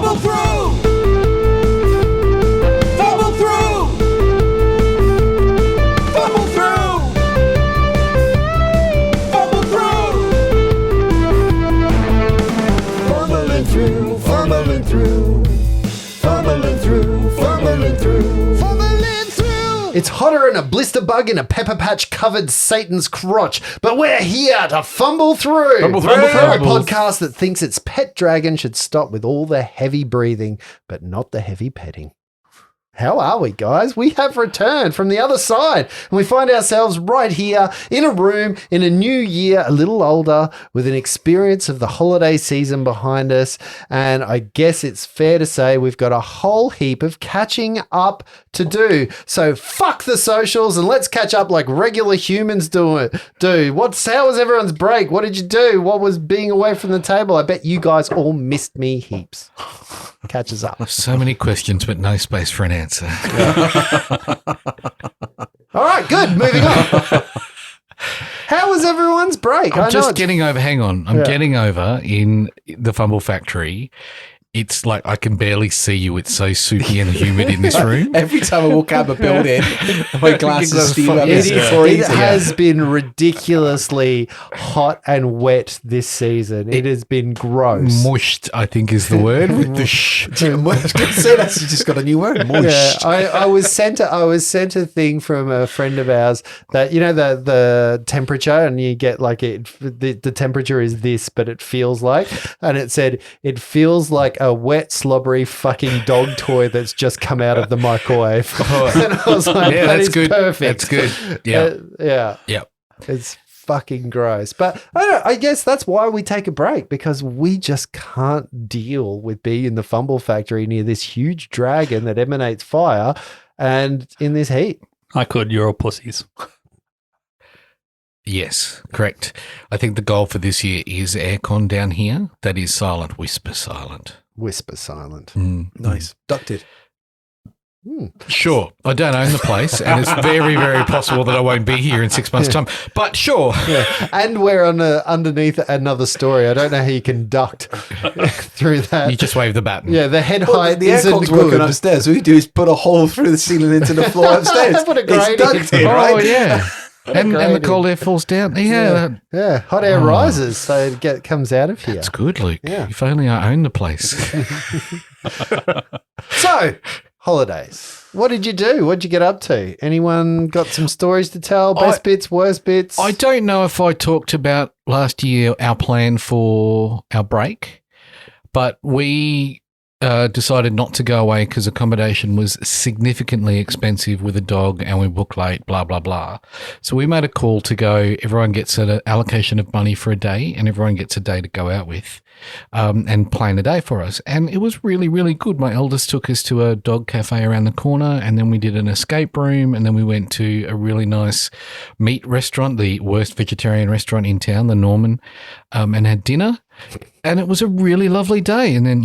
Fumble through! Fumble through! Fumble through! Fumble through! Fumbling through, fumbling through. Fumbling through, fumbling through. Fumbling through! It's hotter than a blister bug in a pepper patch covered Satan's crotch, but we're here to fumble through. Fumble through. We're a podcast that thinks its pet dragon should stop with all the heavy breathing, but not the heavy petting. How are we, guys? We have returned from the other side, and we find ourselves right here in a room in a new year, a little older, with an experience of the holiday season behind us. And I guess it's fair to say we've got a whole heap of catching up to do. So fuck the socials and let's catch up like regular humans do. How was everyone's break? What did you do? What was being away from the table? I bet you guys all missed me heaps. Catch us up. So many questions, but no space for an answer. All right, good. Moving on. How was everyone's break? I'm getting over in the Fumble Factory. It's like I can barely see you. It's so soupy and humid in this room. Every time I walk out of a building, my glasses steam up. It has been ridiculously hot and wet this season. It has been gross. Mushed, I think, is the word with the sh. That's just got a new word. Mushed. Yeah, I was sent a thing from a friend of ours that the temperature, and you get like the temperature is this, but it feels like, and it said it feels like a wet, slobbery fucking dog toy that's just come out of the microwave. And I was like, yeah, that that's is good. Perfect. That's good. Yeah. Yeah. It's fucking gross. But I guess that's why we take a break, because we just can't deal with being in the Fumble Factory near this huge dragon that emanates fire and in this heat. I could. You're all pussies. Yes, correct. I think the goal for this year is aircon down here. That is silent, whisper silent. Whisper silent. Nice. Ducted. Sure. I don't own the place, and it's very, very possible that I won't be here in 6 months' time. But sure. Yeah. And we're underneath another story. I don't know how you can duct through that. You just wave the button. Yeah, the head height The isn't aircon's good. working upstairs. All you do is put a hole through the ceiling into the floor upstairs. Put a It's grate in. ducted, Oh, right? yeah. And the cold air falls down. Yeah. Yeah, hot air rises, so it comes out of here. That's good, Luke. Yeah. If only I owned the place. So, holidays. What did you do? What did you get up to? Anyone got some stories to tell? Best bits, worst bits? I don't know if I talked about last year our plan for our break, but we decided not to go away because accommodation was significantly expensive with a dog and we booked late, blah, blah, blah. So we made a call to go, everyone gets an allocation of money for a day and everyone gets a day to go out with and plan a day for us. And it was really, really good. My eldest took us to a dog cafe around the corner and then we did an escape room and then we went to a really nice meat restaurant, the worst vegetarian restaurant in town, the Norman, and had dinner. And it was a really lovely day. And then,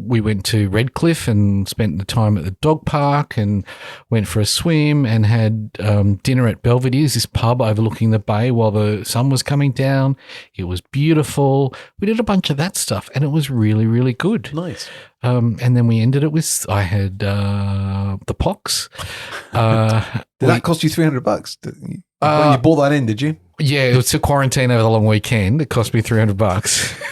we went to Redcliffe and spent the time at the dog park and went for a swim and had dinner at Belvedere's, this pub overlooking the bay while the sun was coming down. It was beautiful. We did a bunch of that stuff and it was really, really good. Nice. And then we ended it with, I had the pox. Did that cost you $300? When you bought that in, did you? Yeah, it was a quarantine over the long weekend. It cost me $300.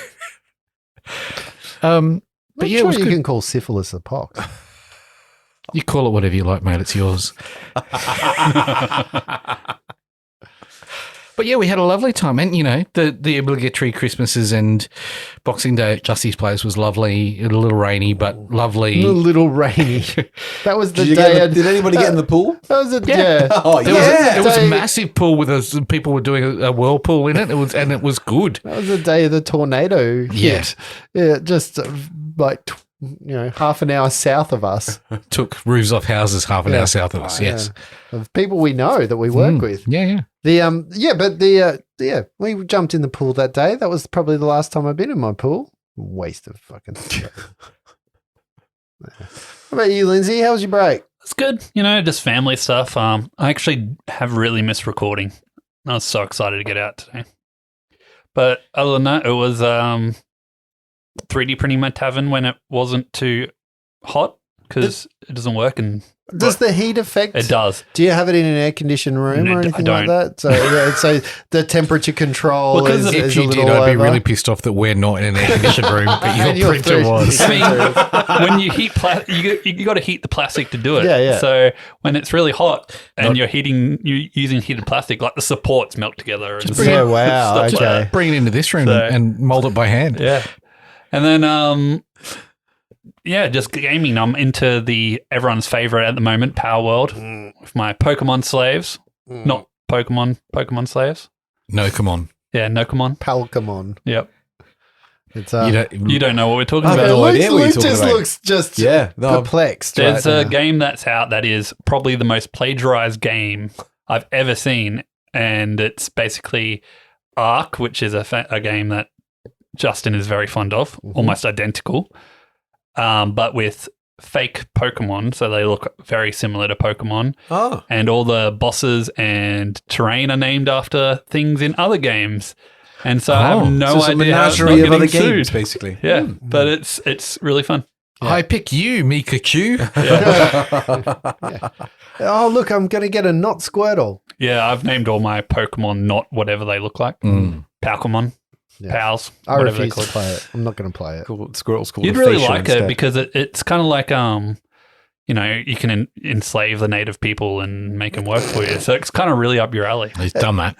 But yeah, sure it was you good. can call syphilis a pox. You call it whatever you like, mate. It's yours. But yeah, we had a lovely time. And, the obligatory Christmases and Boxing Day at Justy's place was lovely. A little rainy, but lovely. A little rainy. That was the Did day. did anybody get in the pool? That was yeah. Oh, It was a massive pool with people were doing a whirlpool in it. It was good. That was the day of the tornado hit. Yeah, just like half an hour south of us. Took roofs off houses half an hour south of us. Yes, of people we know that we work with. Yeah. We jumped in the pool that day. That was probably the last time I've been in my pool. Waste of fucking. What about you, Lindsay? How was your break? It's good. Just family stuff. I actually have really missed recording. I was so excited to get out today. But other than that, it was 3D printing my tavern when it wasn't too hot because it doesn't work, and Does the heat affect? it does. Do you have it in an air conditioned room No, or I anything like don't. that? So the temperature control Well, 'cause is, if is If a you little did, I'd be over. really pissed off that we're not in an air conditioned room, but And your your printer 3D was. I mean, when you heat you got to heat the plastic to do it. Yeah, yeah. So when it's really hot and you're using heated plastic, like the supports melt together. And Yeah, wow. stuff like Okay. that. Bring it into this room So- and mold it by hand. Yeah. And then, just gaming. I'm into everyone's favorite at the moment, Power World, with my Pokemon slaves. Not Pokemon slaves. No, come on. Yeah, Nokomon. Palcamon. Yep. It's You don't know what we're talking I have about. no Luke, idea what you're Luke talking just about. looks just Yeah. No, perplexed. There's right a now. game that's out that is probably the most plagiarized game I've ever seen, and it's basically Ark, which is a game that Justin is very fond of, almost identical, but with fake Pokemon, so they look very similar to Pokemon, oh. and all the bosses and terrain are named after things in other games, and so I have no So it's a idea how it's not menagerie of getting other sued. games, basically. Yeah, but it's really fun. I pick you, Mikachu. Oh, look, I'm going to get a not Squirtle. Yeah, I've named all my Pokemon not whatever they look like. Palcomon, Yeah. Pals, I whatever they refuse call to it. play it. I'm not going to play it. Cool. Squirrel's called You'd a really facial like instead. it because it's kind of like you can enslave the native people and make them work for you. So it's kind of really up your alley. He's done that.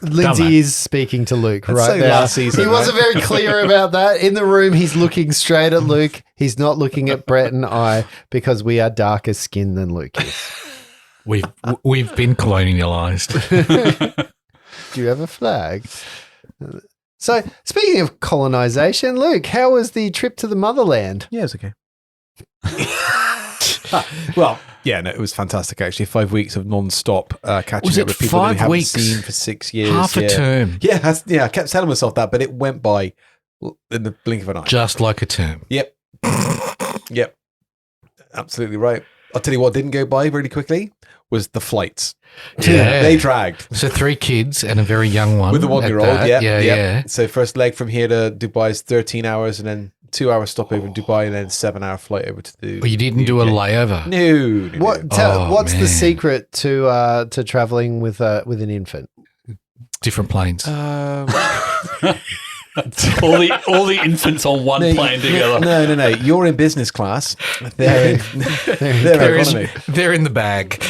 Lindsay is speaking to Luke Let's right say now. last season, He wasn't very clear about that. In the room, he's looking straight at Luke. He's not looking at Brett and I because we are darker skinned than Luke is. We've been colonialized. Do you have a flag? So, speaking of colonization, Luke, how was the trip to the motherland? Yeah, it's okay. Well, yeah, no, it was fantastic actually. 5 weeks of non-stop catching Was up it with people that we 5 haven't weeks? seen for 6 years. Half a term. Yeah, I kept telling myself that, but it went by in the blink of an eye. Just like a term. Yep. Yep. Absolutely right. I'll tell you what didn't go by really quickly was the flights. Yeah. They dragged. So 3 kids and a very young one. With the at 1-year-old, that. yeah. Yeah. So first leg from here to Dubai is 13 hours and then 2-hour stopover in Dubai and then 7-hour flight over to the Well, you didn't do a UK. layover. No. What's man. the secret to traveling with an infant? Different planes. all the infants on one plane together. No. You're in business class. They're in economy. They're in the bag.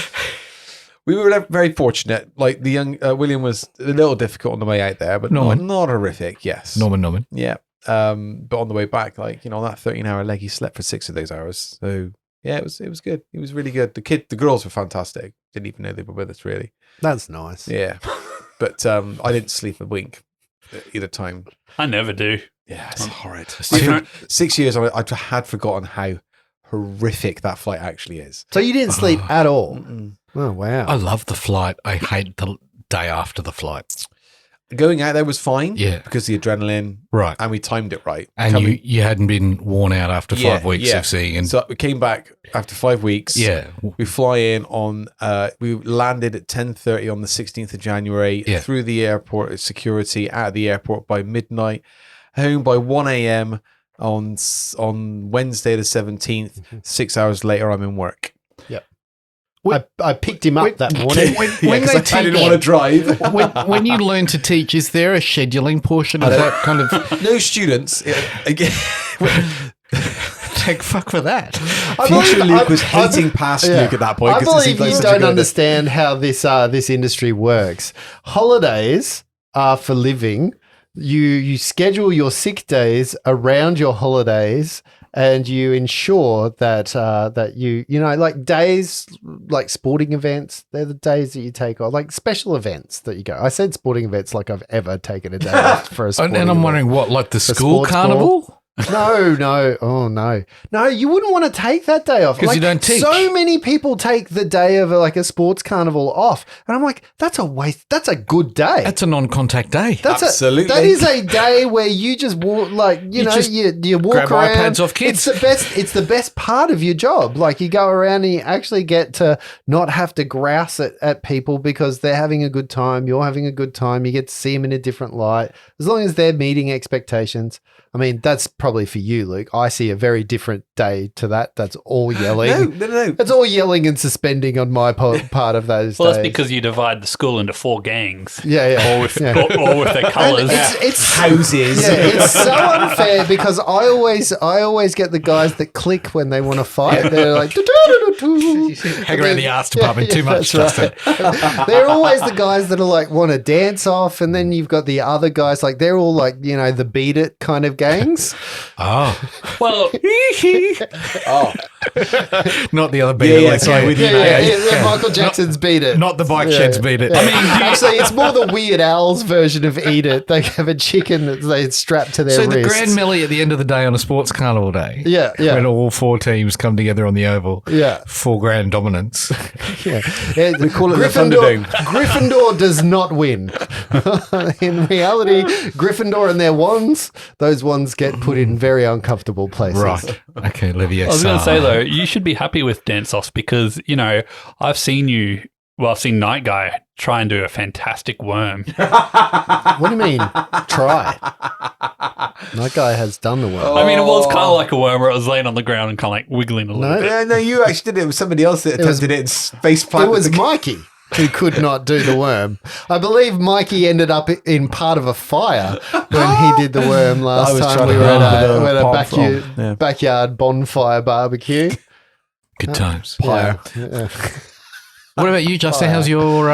We were very fortunate. Like the young William was a little difficult on the way out there, but Norman. not horrific. Yes. Norman. Yeah. But on the way back, like, that 13-hour leg, he slept for 6 of those hours. So yeah, it was good. It was really good. The girls were fantastic. Didn't even know they were with us really. That's nice. Yeah. But I didn't sleep a wink either time. I never do. Yeah, it's horrid. My 6 years, I had forgotten how horrific that flight actually is. So you didn't sleep at all? Oh, wow. I love the flight. I hate the day after the flight. Going out there was fine. Yeah. Because the adrenaline. Right. And we timed it right. And you hadn't been worn out after 5 weeks of seeing. And so we came back after 5 weeks. yeah. We fly in on, we landed at 10:30 on the 16th of January, Yeah. through the airport security, out of the airport by midnight, home by 1 a.m. on Wednesday the 17th. 6 hours later, I'm in work. I picked him up that morning. When I didn't want to drive. when you learn to teach, is there a scheduling portion of that kind of No students. Again, take fuck for that? future Luke was hating past Luke at that point. I 'cause it believe seemed like you such a don't good- understand how this industry works. Holidays are for living. You schedule your sick days around your holidays, and you ensure that like days like sporting events, they're the days that you take off, like special events that you go. I said sporting events like I've ever taken a day off for a sporting And I'm event. wondering what, like the For school sports carnival? No. Oh, no, you wouldn't want to take that day off. 'Cause you don't teach. So many people take the day of a sports carnival off. And I'm like, that's a waste. That's a good day. That's a non-contact day. Absolutely. That is a day where you just walk, you walk grab around. iPads off kids. It's the best part of your job. Like you go around and you actually get to not have to grouse at people because they're having a good time. You're having a good time. You get to see them in a different light. As long as they're meeting expectations. I mean, that's probably for you, Luke. I see a very different day to that. That's all yelling. No. It's all yelling and suspending on my part of those Well, days. that's because you divide the school into 4 gangs. Yeah. Or with, Yeah. or with their And colours. it's Houses. Yeah, it's so unfair because I always get the guys that click when they want to fight. They're like, Hang around the arts department too much, that's right. They're always the guys that are like want to dance off, and then you've got the other guys like they're all like the beat it kind of gangs. Oh, Well, Oh, not the other beat. Yeah, sorry, with you, mate. Yeah, Michael Jackson's beat it. Not the bike sheds beat it. I mean, actually, it's more the Weird Al's version of Eat It. They have a chicken that they strap to their So wrist. the Grand Melee at the end of the day on a sports carnival day. Yeah. When all 4 teams come together on the oval. Yeah. For grand dominance. Yeah. we call it the Thunderdome. Gryffindor does not win. In reality, Gryffindor and their wands, those wands get put in very uncomfortable places. Right. Okay, Livia. I was going to say, though, you should be happy with dance-offs because, I've seen Night Guy try and do a fantastic worm. What do you mean? Try. That guy has done the work. I mean, it was kind of like a worm where it was laying on the ground and kind of like wiggling a little No. bit. Yeah, no, you actually did it. It was somebody else that attempted it and face It planted. was Mikey who could not do the worm. I believe Mikey ended up in part of a fire when he did the worm I last was time trying we to were run at with a a palm from- yeah. backyard bonfire barbecue. Good times. Yeah. What about you, Justin? How's your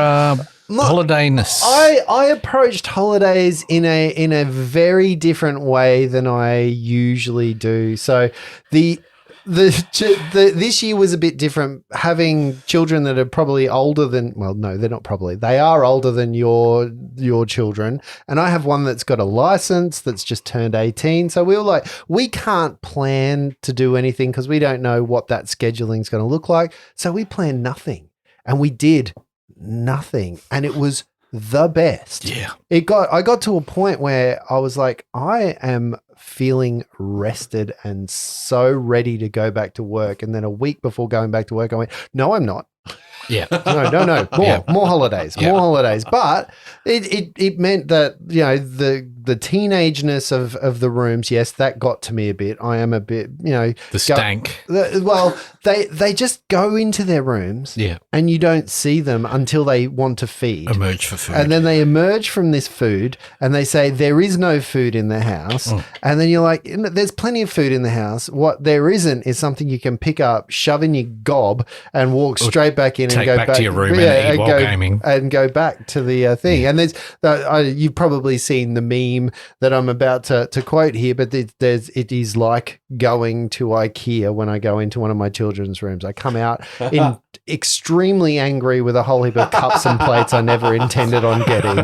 holidayness? I approached holidays in a very different way than I usually do. So this year was a bit different. Having children that are probably older than they're not probably. They are older than your children, and I have one that's got a license that's just turned 18. So we can't plan to do anything because we don't know what that scheduling is going to look like. So we planned nothing. And we did nothing. And it was the best. Yeah. I got to a point where I was like, I am feeling rested and so ready to go back to work. And then a week before going back to work, I went, no, I'm not. Yeah. No. More holidays. Yeah. More holidays. But it meant that, the teenageness of the rooms, yes, that got to me a bit. I am a bit, The stank. well, they just go into their rooms, Yeah. and you don't see them until they want to feed. Emerge for food. And then they emerge from this food and they say, there is no food in the house. And then you're like, there's plenty of food in the house. What there isn't is something you can pick up, shove in your gob and walk straight back in and take go back to your room and eat while gaming. And go back to the thing. Yeah. And there's, you've probably seen the meme that I'm about to quote here, but it is like going to IKEA when I go into one of my children's rooms. I come out in extremely angry with a whole heap of cups and plates I never intended on getting.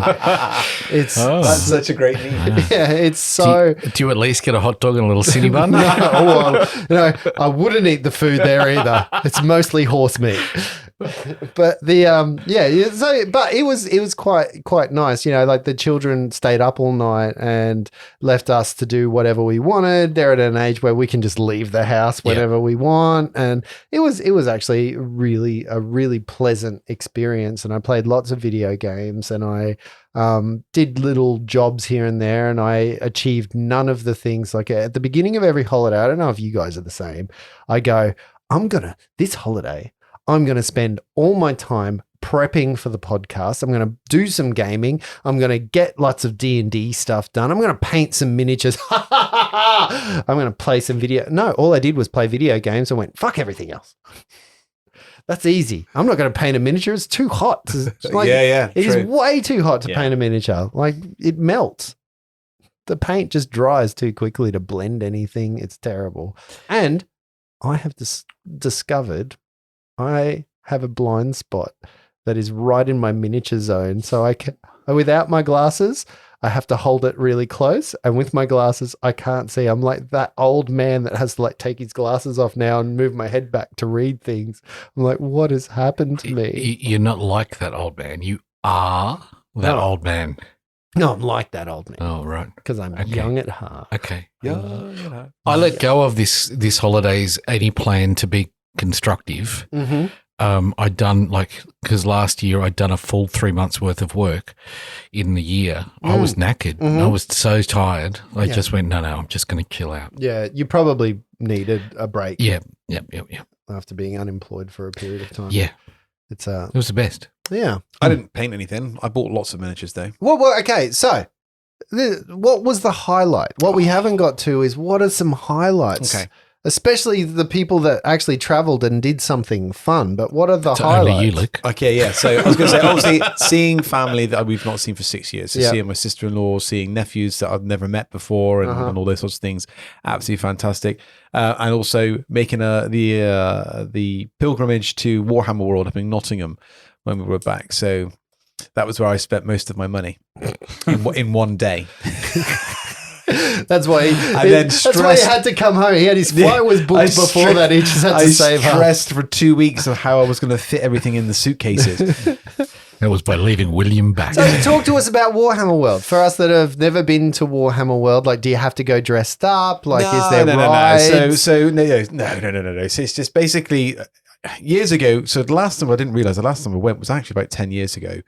It's That's such a great meme. yeah, it's so. Do you at least get a hot dog and a little city bun? I wouldn't eat the food there either. It's mostly horse meat. But but it was quite nice. Like the children stayed up all night and left us to do whatever we wanted. They're at an age where we can just leave the house whenever we want, and it was actually a really pleasant experience. And I played lots of video games, and I did little jobs here and there, and I achieved none of the things. Like at the beginning of every holiday, I don't know if you guys are the same. I go, this holiday, I'm going to spend all my time prepping for the podcast. I'm going to do some gaming. I'm going to get lots of D&D stuff done. I'm going to paint some miniatures. I'm going to play some video. No, all I did was play video games and went, fuck everything else. That's easy. I'm not going to paint a miniature. It's too hot. It is way too hot to paint a miniature. Like it melts. The paint just dries too quickly to blend anything. It's terrible. And I have discovered I have a blind spot that is right in my miniature zone. So I can, without my glasses, I have to hold it really close. And with my glasses, I can't see. I'm like that old man that has to take his glasses off now and move my head back to read things. I'm like, what has happened to me? You're not like that old man. You are that old man. No, I'm like that old man. Oh, right. Because I'm young at heart. Okay. Yeah, I let go of this holidays any plan to be constructive. Mm-hmm. I'd done because last year I'd done a full 3 months worth of work in the year. I was knackered. I was so tired. I just went, no, I'm just going to chill out. Yeah, you probably needed a break. Yeah. After being unemployed for a period of time. Yeah. It's It was the best. yeah. I didn't paint anything. I bought lots of miniatures though. Well, okay. So, what was the highlight? What we haven't got to is what are some highlights? Okay. Especially the people that actually travelled and did something fun. But what are the So highlights? only you, Luke. Okay, yeah. So I was going to say, obviously, seeing family that we've not seen for 6 years. So Yeah. seeing my sister-in-law, seeing nephews that I've never met before, and, Uh-huh. and all those sorts of things, absolutely fantastic. And also making the pilgrimage to Warhammer World up in Nottingham when we were back. So that was where I spent most of my money in one day. That's why that's why he stressed- had to come home. He had his flight was booked I before stre- that. He just had I to save up. stressed for 2 weeks of how I was going to fit everything in the suitcases. That was by leaving William back. So talk to us about Warhammer World. For us that have never been to Warhammer World, like, do you have to go dressed up? Like, is there rides? No. So it's just basically years ago. So the last time I didn't realize the last time I went was actually about 10 years ago.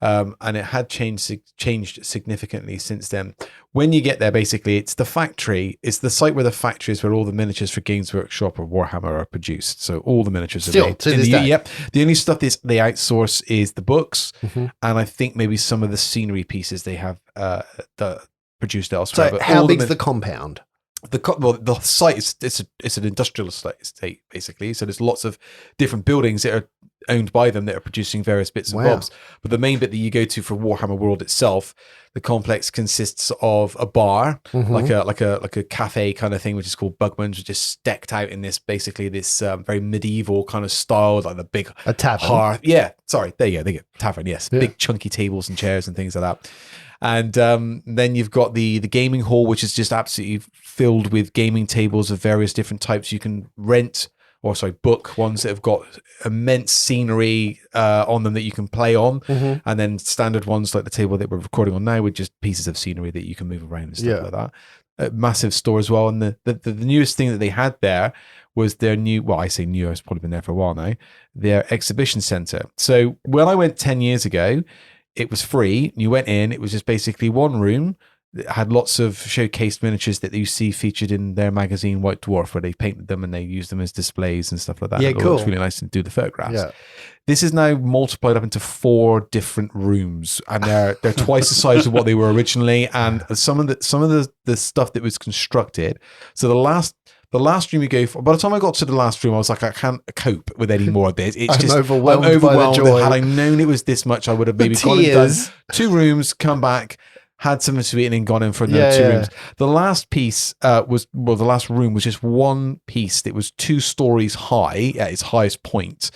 And it had changed significantly since then. When you get there, basically, it's the factory. It's the site where the factory is, where all the miniatures for Games Workshop or Warhammer are produced. So all the miniatures Still, are made. to this day. Yep. The only stuff they outsource is the books, and I think maybe some of the scenery pieces they have produced elsewhere. So But how all big's min- the compound? the site is it's an industrial estate basically. So there's lots of different buildings that are owned by them that are producing various bits and Wow. bobs. But the main bit that you go to for Warhammer World itself, the complex consists of a bar, Mhm. like a cafe kind of thing, which is called Bugman's, which is decked out in this very medieval kind of style, like the big A tavern. hearth. Yeah, sorry, there you go. Tavern, yes, Yeah. big chunky tables and chairs and things like that. And then you've got the gaming hall, which is just absolutely filled with gaming tables of various different types. You can book ones that have got immense scenery on them that you can play on, and then standard ones like the table that we're recording on now with just pieces of scenery that you can move around and stuff like that. A massive store as well. And the newest thing that they had there was their new, well, I say new, it's probably been there for a while now, their exhibition center. So when I went 10 years ago, it was free. You went in, it was just basically one room that had lots of showcased miniatures that you see featured in their magazine White Dwarf, where they painted them and they used them as displays and stuff like that. Yeah, It cool. looks really nice to do the photographs. Yeah. This is now multiplied up into 4 different rooms, and they're twice the size of what they were originally. And some of the stuff that was constructed. So the last room you go for, by the time I got to the last room, I was like, I can't cope with any more of this. I'm overwhelmed by the joy. Had I known it was this much, I would have maybe The gone and done tears. 2 rooms, come back, had something to eat, and then gone in for another Yeah, 2 yeah. rooms. The last piece the last room was just one piece that was 2 stories high at its highest point,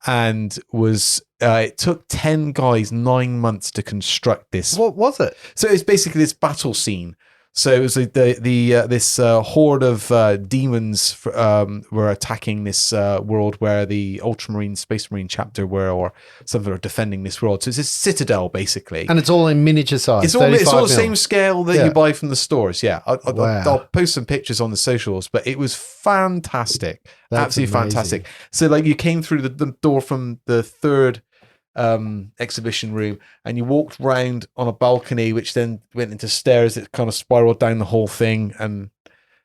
and was it took 10 guys 9 months to construct this. What was it? So it's basically this battle scene. So it was like this horde of demons were attacking this world where the Ultramarine, Space Marine chapter were, or something, are defending this world. So it's a citadel basically. And it's all in miniature size. It's all the 35 mil. same scale that Yeah. you buy from the stores. Yeah, Wow. I'll post some pictures on the socials, but it was fantastic, That's absolutely amazing. fantastic. So like you came through the door from the third exhibition room, and you walked round on a balcony, which then went into stairs that kind of spiraled down the whole thing and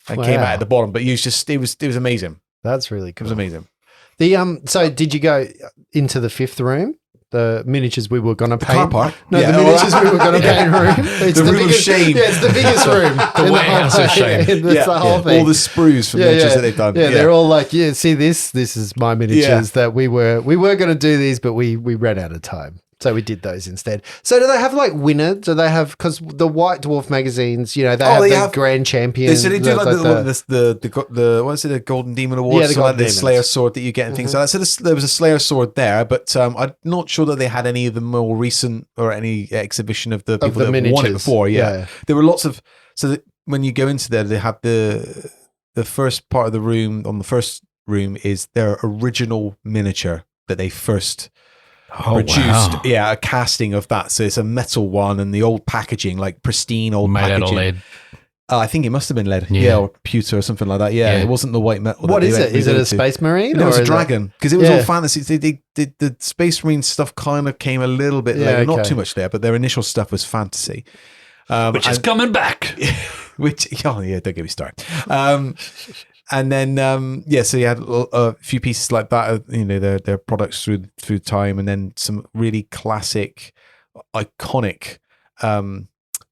came Wow. out at the bottom. But it was amazing. That's really It cool. was amazing. So did you go into the 5th room? The miniatures we were going to paint. car park? No, Yeah. the miniatures we were going to paint room. It's The room of biggest, shame. Yeah, it's the biggest room. The warehouse of shame. It's the whole thing. All the sprues from miniatures that they've done. Yeah, they're all like, yeah, see this? This is my miniatures that we were going to do these, but we ran out of time. So we did those instead. So do they have like winners? Do they have, because the White Dwarf magazines, they have the grand champion. So they do like the what is it, a Golden Demon Award? Yeah, the so Golden like the Demons. Slayer sword that you get and things like that. So there was a Slayer sword there, but I'm not sure that they had any of the more recent or any exhibition of the people the that have won it miniatures. before. Yeah. Yeah. There were lots of, so that when you go into there, they have the first part of the room. On the first room is their original miniature that they first produced. Wow. Yeah, a casting of that. So it's a metal one, and the old packaging, like pristine old Made out packaging. of lead. I think it must have been lead, Yeah. or pewter or something like that. Yeah, Yeah. it wasn't the white metal. What that is they it? Is it a reverted to. Space Marine? No, it was or a is dragon because it was Yeah. all fantasy. The Space Marine stuff kind of came a little bit Yeah, later, not okay. too much there, but their initial stuff was fantasy. Which is and- coming back. which oh yeah, don't get me started. And then so you had a few pieces like that, their products through time, and then some really classic, iconic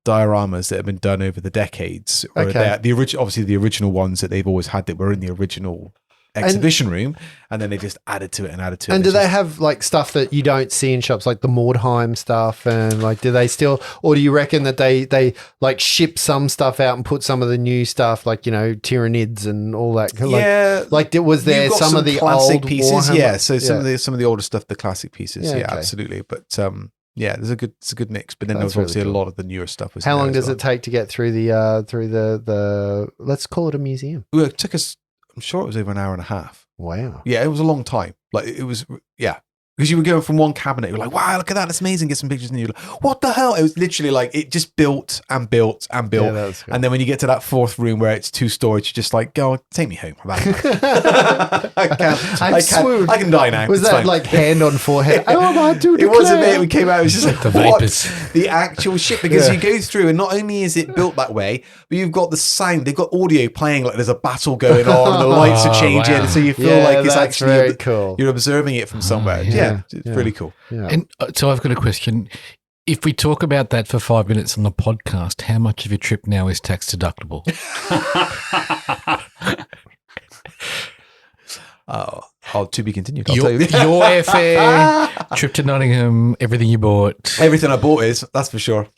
dioramas that have been done over the decades. Or Okay. the original ones that they've always had that were in the original exhibition room, and then they just added to it and added to it. And It's do they just- have like stuff that you don't see in shops, like the Mordheim stuff? And like, do they still, or do you reckon that they like ship some stuff out and put some of the new stuff, like, Tyranids and all that? Yeah, Was there You've got some of the classic old pieces? Warhammer? Yeah, so some of the older stuff, the classic pieces. Yeah, Yeah, okay. absolutely. But it's a good mix. But then That's there was obviously really a cool. lot of the newer stuff. Was How in there long as does well. it take to get through the let's call it a museum? Well, it took us. I'm sure it was over an hour and a half. Wow. Yeah, it was a long time. Like it was. Yeah. Because you were going from one cabinet, you were like, wow, look at that, that's amazing, get some pictures, and you're like, what the hell? It was literally like, it just built and built and built. Yeah, that's good. And then when you get to that fourth room where it's 2 storage, you're just like, go, take me home. I can die now. Was It's that fine. like hand on forehead? Oh, I do It was a declare. bit, we came out, it was just like, The what? vapors. The actual shit, because Yeah. you go through and not only is it built that way, but you've got the sound, they've got audio playing like there's a battle going on and the lights are Oh, changing, wow. so you feel Yeah, like it's that's actually, very cool. you're observing it from somewhere. yeah. Yeah, it's Yeah. really cool. Yeah. And so I've got a question. If we talk about that for 5 minutes on the podcast, how much of your trip now is tax deductible? Oh, to be continued. I'll Your tell you. airfare, trip to Nottingham, everything you bought. Everything I bought is, that's for sure.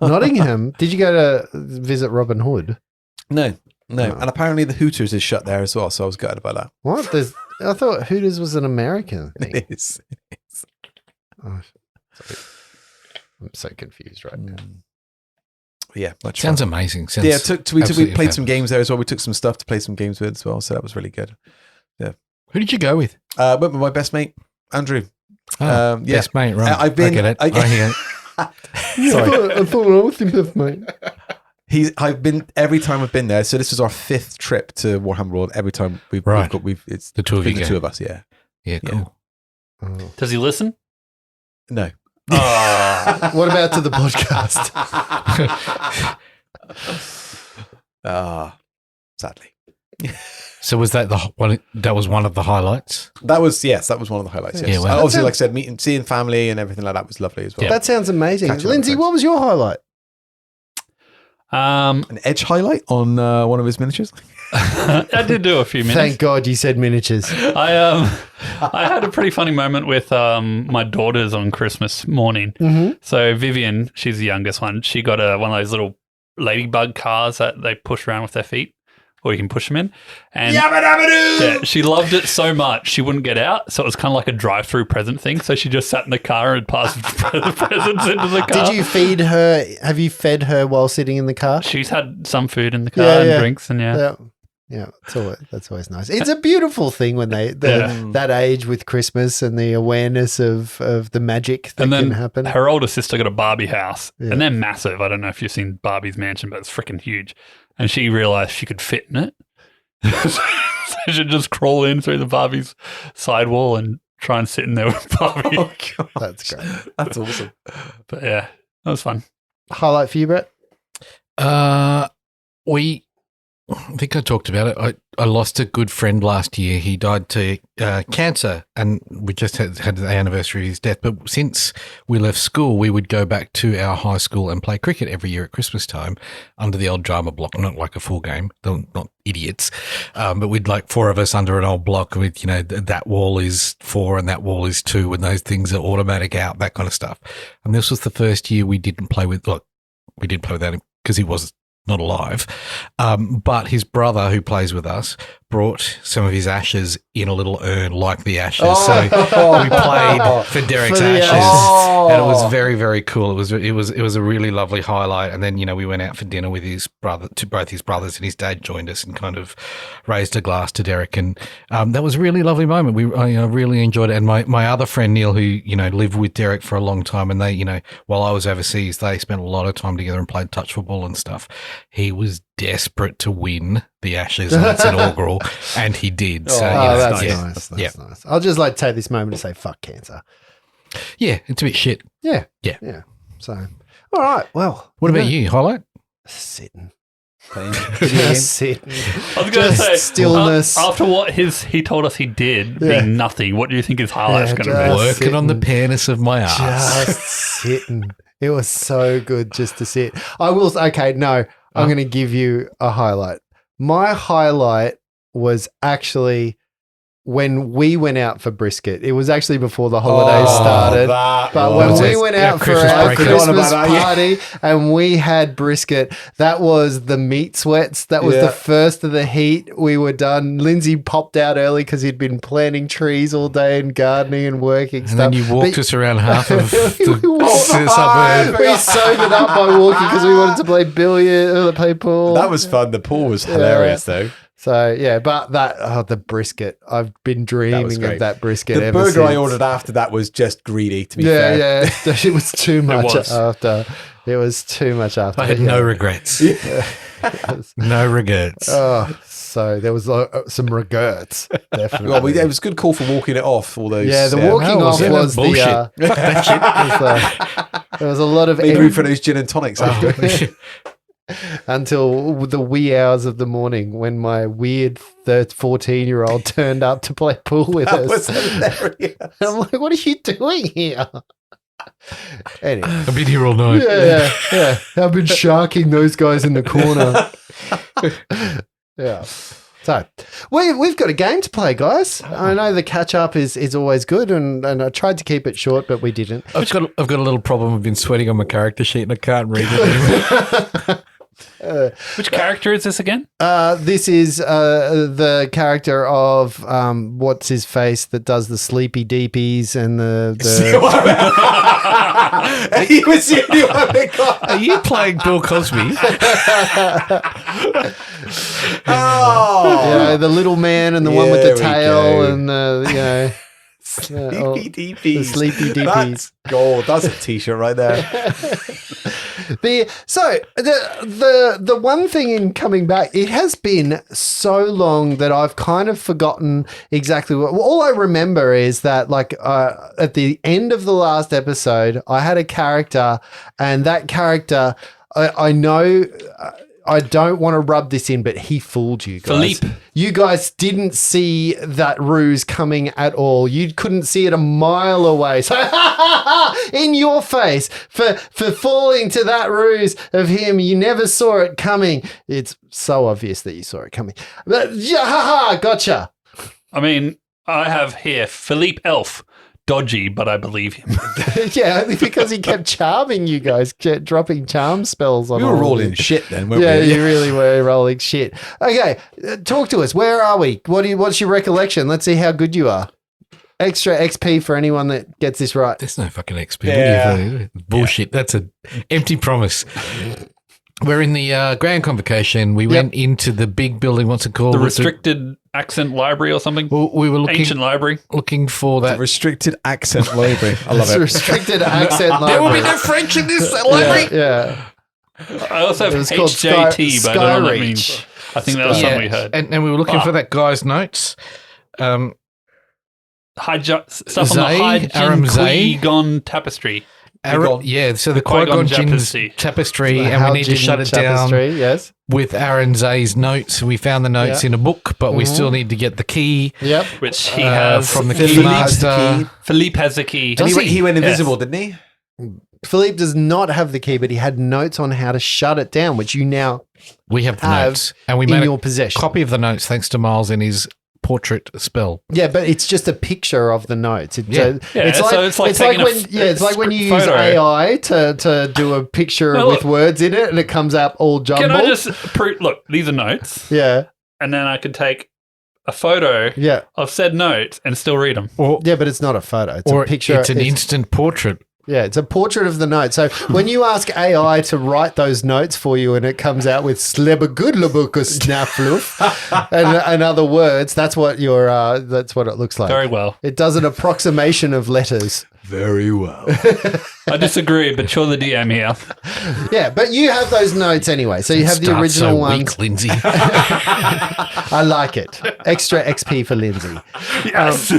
Nottingham. Did you go to visit Robin Hood? No. Oh. And apparently the Hooters is shut there as well, so I was gutted about that. What? I thought Hooters was an American thing. It is. Oh, sorry. I'm so confused right now. Yeah, much Sounds fun. amazing. Yeah, we absolutely played some fabulous. games there as well. We took some stuff to play some games with as well, so that was really good. Who did you go with? Went with my best mate, Andrew. Oh, Yeah. best mate, right? I've been- I get it. I- I hear it. Sorry. I thought I was the best mate. I've been every time I've been there. So this is our 5th trip to Warhammer World. Every time Right. it's The two of been you the go. 2 of us. Yeah. Yeah, Yeah. cool. Oh. Does he listen? No. Oh. What about to the podcast? Sadly. So was that that was one of the highlights? That was one of the highlights. Yes. Yeah, well- Obviously, like I said, seeing family and everything like that was lovely as well. Yeah. That sounds amazing. Catching up with Lindsay, friends. what was your highlight? An edge highlight on one of his miniatures. I did do a few minutes. Thank God you said miniatures. I had a pretty funny moment with my daughters on Christmas morning. Mm-hmm. So Vivian, she's the youngest one. She got one of those little ladybug cars that they push around with their feet, or you can push them in. And yeah, she loved it so much she wouldn't get out. So it was kind of like a drive-through present thing. So she just sat in the car and passed the presents into the car. Did you feed her? Have you fed her while sitting in the car? She's had some food in the car Yeah, and yeah. drinks, and yeah. Yeah, that's always nice. It's a beautiful thing when that age with Christmas and the awareness of the magic that And then can happen. her older sister got a Barbie house, Yeah. and they're massive. I don't know if you've seen Barbie's mansion, but it's freaking huge. And she realized she could fit in it. So she'd just crawl in through the Barbie's sidewall and try and sit in there with Barbie. Oh, God. That's great. That's awesome. But yeah, that was fun. Highlight for you, Brett? I think I talked about it. I lost a good friend last year. He died to cancer, and we just had the anniversary of his death. But since we left school, we would go back to our high school and play cricket every year at Christmas time under the old drama block. Not like a full game, not idiots, but we'd like 4 of us under an old block with, that wall is 4 and that wall is 2, and those things are automatic out, that kind of stuff. And this was the first year we didn't play with. Look, we did play without him because he was not alive, but his brother, who plays with us, brought some of his ashes in a little urn like the ashes. So we played for Derek's For the ashes, ashes. and it was very, very cool. It was a really lovely highlight. And then we went out for dinner with his brother, to both his brothers, and his dad joined us and kind of raised a glass to Derek, and that was a really lovely moment. I really enjoyed it. And my other friend Neil, who lived with Derek for a long time, and they while I was overseas, they spent a lot of time together and played touch football and stuff. He was desperate to win the Ashes on its inaugural, and he did. So, that's yeah. nice. That's Yeah. nice. I'll just like take this moment to say fuck cancer. Yeah, it's a bit shit. Yeah. Yeah. Yeah. So, all right. Well, What about you? Highlight? sitting. Again. Sitting. I was going to Just say, stillness. after what he told us he did, Yeah. being nothing, what do you think his highlight's Yeah, going to be? just Working on the sitting. penis of my ass. Just sitting. It was so good just to sit. I will. Okay, no, I'm going to give you a highlight. My highlight was actually when we went out for brisket. It was actually before the holidays started. But when was we it? went Our out for Christmas our break. Christmas Forgot about that, party and we had brisket, that was the meat sweats. That was Yeah. the first of the heat. We were done. Lindsay popped out early because he'd been planting trees all day and gardening and working And stuff. then you walked But- us around half of We the walked- suburb. we sobered up by walking because we wanted to play billiard, play pool. That was fun. The pool was hilarious, though. So yeah, but the brisket. I've been dreaming great. of that brisket. The ever burger I since. ordered after that was just greedy, to be fair. Yeah, it was too much was. after. It was too much after. I had but no yeah. regrets. It was- No regrets. Oh, so there was some regrets. Definitely. Well, it was a good call for walking it off. All those. yeah, the walking No, off it was bullshit. the. Fuck that shit. There was a lot of Maybe for those gin and tonics after. until the wee hours of the morning when my weird 14-year-old turned up to play pool with That us. was hilarious. I'm like, what are you doing here? Anyway. I've been here all night. Yeah. I've been sharking those guys in the corner. Yeah. So we've got a game to play, guys. I know the catch up is always good, and I tried to keep it short, but we didn't. I've got a little problem. I've been sweating on my character sheet and I can't read it anymore. Which character is this again? This is the character of what's his face that does the sleepy deepies and the He was the only one that got. Are you playing Bill Cosby? Oh, the little man and the one with There the we tail go. and the sleepy the deepies. sleepy deepies. That's gold. That's a t-shirt right there. The one thing in coming back, it has been so long that I've kind of forgotten exactly what. All I remember is that, like, at the end of the last episode, I had a character, and that character, I know. I don't want to rub this in, but he fooled you guys. Philippe. You guys didn't see that ruse coming at all. You couldn't see it a mile away. So, in your face for falling to that ruse of him. You never saw it coming. It's so obvious that you saw it coming. But, gotcha. I mean, I have here Philippe Elf. Dodgy, but I believe him. Yeah, only because he kept charming you guys, dropping charm spells on We were all of rolling you. shit then, weren't Yeah, we? you really were rolling shit. Okay, talk to us. Where are we? What's your recollection? Let's see how good you are. Extra XP for anyone that gets this right. There's no fucking XP. Yeah. What do you think? Bullshit. That's an empty promise. We're in the Grand Convocation. We went into the big building. What's it called? The restricted accent library or something? Well, we were Ancient library. looking for that. Restricted accent library. I love It's it. restricted accent There will be library. no French in this library. Yeah. I also have It was called HJT, but I don't know what that Skyreach. means. I think that was something we heard. And we were looking for that guy's notes. Stuff on the Zay, Aram Zay. Qui-Gon tapestry. Yeah, so the Qui-Gon Qui-Gon Jinn's tapestry. tapestry, The and we need to Haljin shut it down tapestry, yes. with Aaron Zay's notes. We found the notes Yeah. in a book, but we still need to get the key Yep. Which he has. from the Philippe key has the master. key. Philippe has the key. Does He went Yes. invisible, didn't he? Philippe does not have the key, but he had notes on how to shut it down, which you now We have the have notes, and we in made your a possession. copy of the notes thanks to Miles in his portrait spell. Yeah, but it's just a picture of the notes. Yeah. Yeah, so it's like taking a when it's like when you use photo. AI to do a picture No, with look. words in it, and it comes out all jumbled. Can I just look? These are notes, Yeah, and then I could take a photo yeah, of said notes and still read them. Or, yeah. But it's not a photo. It's or a picture. it's an instant portrait. Yeah, it's a portrait of the note. So when you ask AI to write those notes for you and it comes out with slebagudlabukus snafluf and other words, that's what that's what it looks like. Very well. It does an approximation of letters. Very well. I disagree, but you're the DM here. Yeah, but you have those notes anyway. So you have the Start original so ones. weak, Lindsay. I like it. Extra XP for Lindsay. Yes.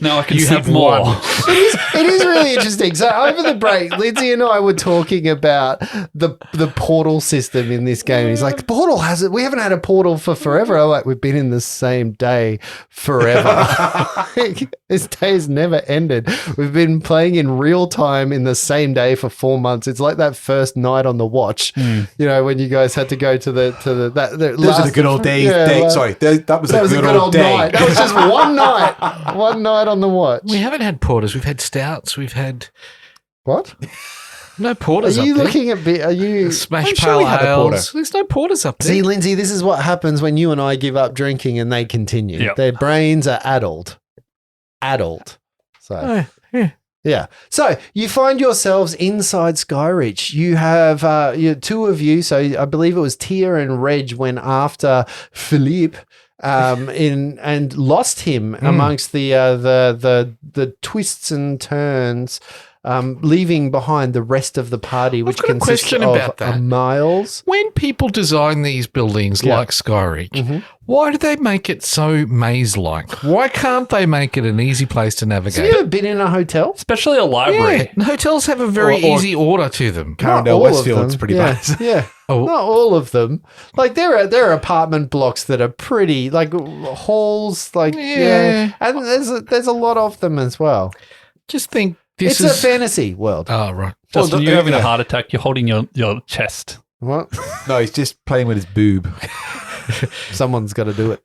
Now I can You sleep have more. one. It is really interesting. So over the break, Lindsay and I were talking about the portal system in this game. He's like, the portal has it. We haven't had a portal for forever. I'm like, we've been in the same day forever. This day has never ended. We've been playing in real time in the same day for 4 months. It's like that first night on the watch. You know, when you guys had to go to the Those are the good old days. Sorry, that was a good old day. night. That was just one night. One night on the watch. We haven't had porters. We've had stouts. We've had What? no Are porters you up there. looking at? Are you? Smash I'm pale sure we had a porter. ales. There's no porters up there. See, Lindsay, this is what happens when you and I give up drinking and they continue. Yep. Their brains are addled. So. Oh, yeah. Yeah. So you find yourselves inside Skyreach. You have two of you. So I believe it was Tia and Reg went after Philippe and lost him amongst the twists and turns, leaving behind the rest of the party, which got a consists question of about that. Miles. When people design these buildings Yeah. like Skyreach, Mhm. why do they make it so maze-like? Why can't they make it an easy place to Have navigate? you ever been in a hotel? Especially a library. Yeah, hotels have a very Or- easy order to them. Not Carindale all of Westfield's them. pretty Yeah, bad. Yeah. Oh. Not all of them. Like there are apartment blocks that are pretty, like halls, like Yeah. and there's a lot of them as well. Just think this It's is... a fantasy world. Oh, right. Justin, you're having yeah. a heart attack. You're holding your chest. What? No, he's just playing with his boob. Someone's got to do it.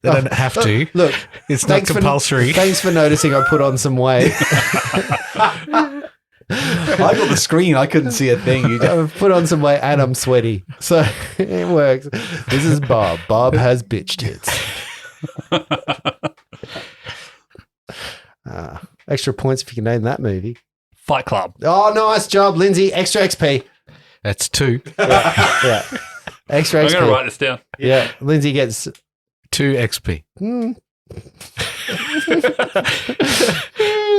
They don't have to. Look, It's not thanks compulsory. Thanks for noticing. I put on some weight. I got the screen. I couldn't see a thing. You just, I've put on some weight and I'm sweaty, so it works. This is Bob. Bob has bitch tits. Extra points if you can name that movie. Fight Club. Oh, nice job, Lindsay. Extra XP. That's 2. Yeah. Extra I'm XP. going to write this down. Yeah. Lindsay gets 2 XP.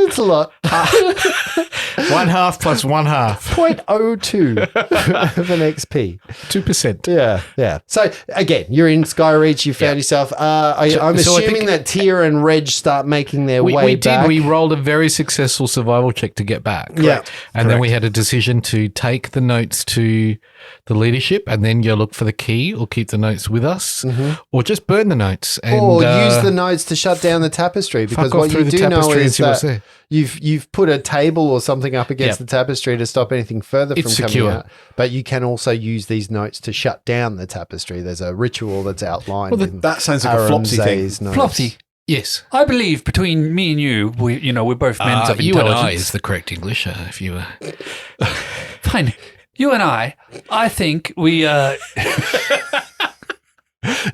it's a lot. 1/2 plus 1/2. 0.02 of an XP. 2%. Yeah. So again, you're in Skyreach. You found yourself. I'm So I assuming think- that Tia and Reg start making their way We back. did. We rolled a very successful survival check to get back. Yeah. And then we had a decision to take the notes to the leadership and then go look for the key or keep the notes with us or just burn the notes. And, or use the notes to shut down the tapestry, because fuck off what through you the do know tapestry and is see what's that there. you've put a table or something up against Yep. the tapestry to stop anything further It's from secure. coming out. But you can also use these notes to shut down the tapestry. There's a ritual that's outlined. in that sounds like a Flopsy thing. Aramze's notes. Flopsy. Yes. I believe between me and you, we're both men of you and I intelligence. is the correct English, if you were. Fine. You and I think we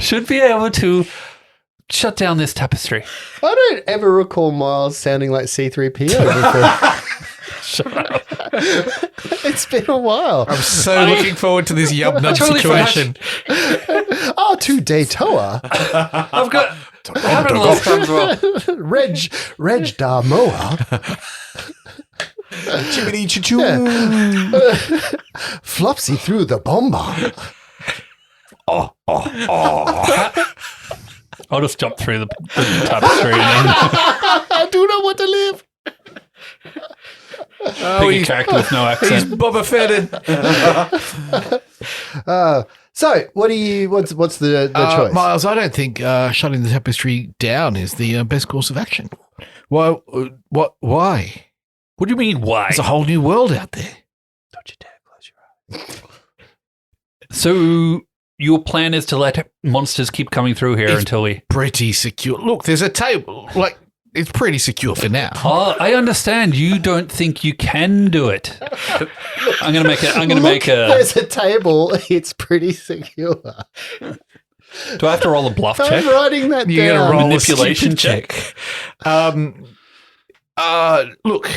should be able to shut down this tapestry. I don't ever recall Miles sounding like C3PO before. Shut up. It's been a while. I'm so looking forward to this yub nub Totally situation. R2 Toa. I've got. It happened last time as well. Reg Darmoa. Chippity choo. Flopsy through the bomber. I'll just jump through the tapestry and I do not want to live. pick a character with no He's accent. Boba Fetted. So, what's the choice? Miles, I don't think shutting the tapestry down is the best course of action. Well, why? What do you mean, why? There's a whole new world out there. Don't you dare close your eyes. So your plan is to let monsters keep coming through here It's- until we... Pretty secure. Look, there's a table. Like, it's pretty secure for now. Oh, I understand. You don't think you can do it. I'm going to make a... There's a table. It's pretty secure. Do I have to roll a bluff check? I'm writing that You're down. gonna roll Manipulation a stupid check. Look,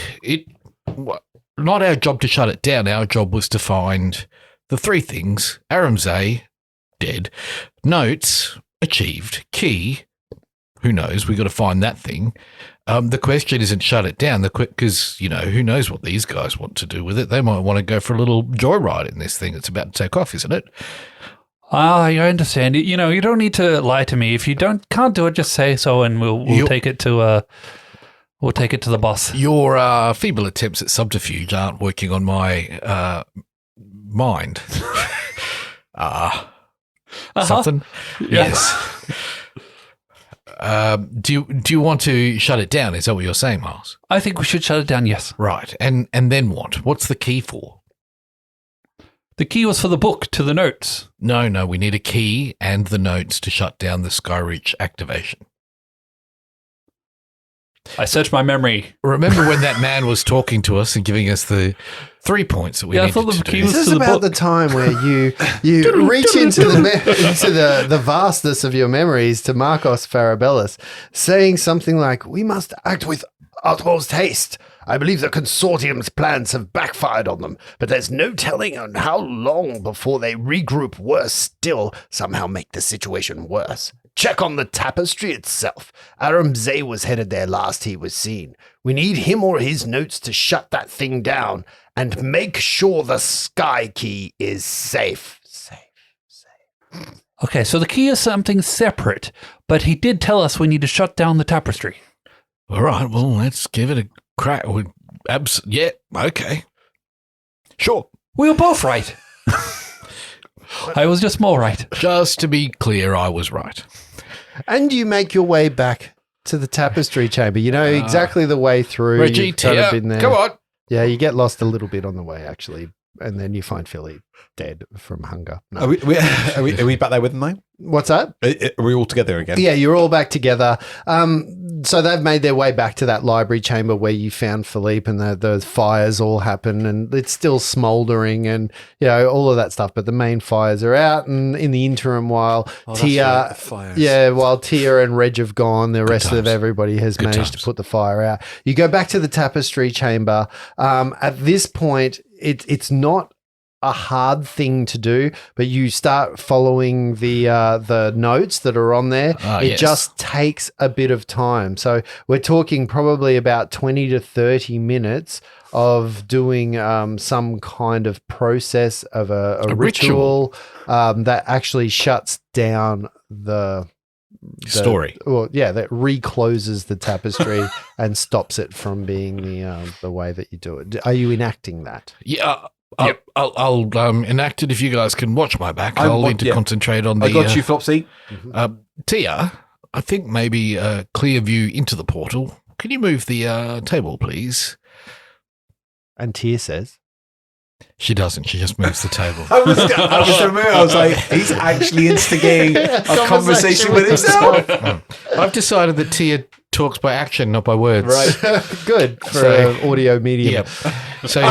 not our job to shut it down. Our job was to find the 3 things: Aramze, dead; notes, achieved; key, who knows? We got to find that thing. The question isn't shut it down. Because who knows what these guys want to do with it? They might want to go for a little joyride in this thing that's about to take off, isn't it? I understand. You don't need to lie to me. If you can't do it, just say so, and we'll take it to the boss. Your feeble attempts at subterfuge aren't working on my mind. Something? Yes. Do you want to shut it down? Is that what you're saying, Miles? I think we should shut it down, yes. Right. And then what? What's the key for? The key was for the book to the notes. No, we need a key and the notes to shut down the Skyreach activation. I searched my memory. Remember when that man was talking to us and giving us the 3 points that we needed to do? This is about the time where you reach into the vastness of your memories to Marcos Farabellis, saying something like, "We must act with utmost haste. I believe the consortium's plans have backfired on them, but there's no telling on how long before they regroup. Worse still, somehow make the situation worse. Check on the tapestry itself. Aramzay was headed there last he was seen. We need him or his notes to shut that thing down and make sure the sky key is safe. Okay, so the key is something separate, but he did tell us we need to shut down the tapestry. All right, well, let's give it a crack. Yeah, okay. Sure. We were both right. I was just more right. Just to be clear, I was right. And you make your way back to the tapestry chamber. You know exactly the way through. Reggie, You've kind of been there. come on. Yeah, you get lost a little bit on the way, actually. And then you find Philly dead from hunger. No. Are we back there with them now? What's that? Are we all together again? Yeah, you're all back together. So they've made their way back to that library chamber where you found Philippe, and the fires all happen, and it's still smouldering, and all of that stuff. But the main fires are out, and in the interim, while Tia, the fires. while Tia and Reg have gone, the rest of everybody has managed to put the fire out. You go back to the tapestry chamber. At this point, it's not a hard thing to do, but you start following the notes that are on there. It just takes a bit of time. So we're talking probably about 20 to 30 minutes of doing some kind of process of a ritual that actually shuts down the story. Well, yeah, that recloses the tapestry and stops it from being the way that you do it. Are you enacting that? Yeah. I'll enact it if you guys can watch my back. I'll need to concentrate on the... I got you, Flopsy. Tia, I think maybe a clear view into the portal. Can you move the table, please? And Tia says... She doesn't. She just moves the table. I was like, he's actually instigating a conversation with himself. I've decided that Tia talks by action, not by words. Right. Good for an audio medium. Yep. So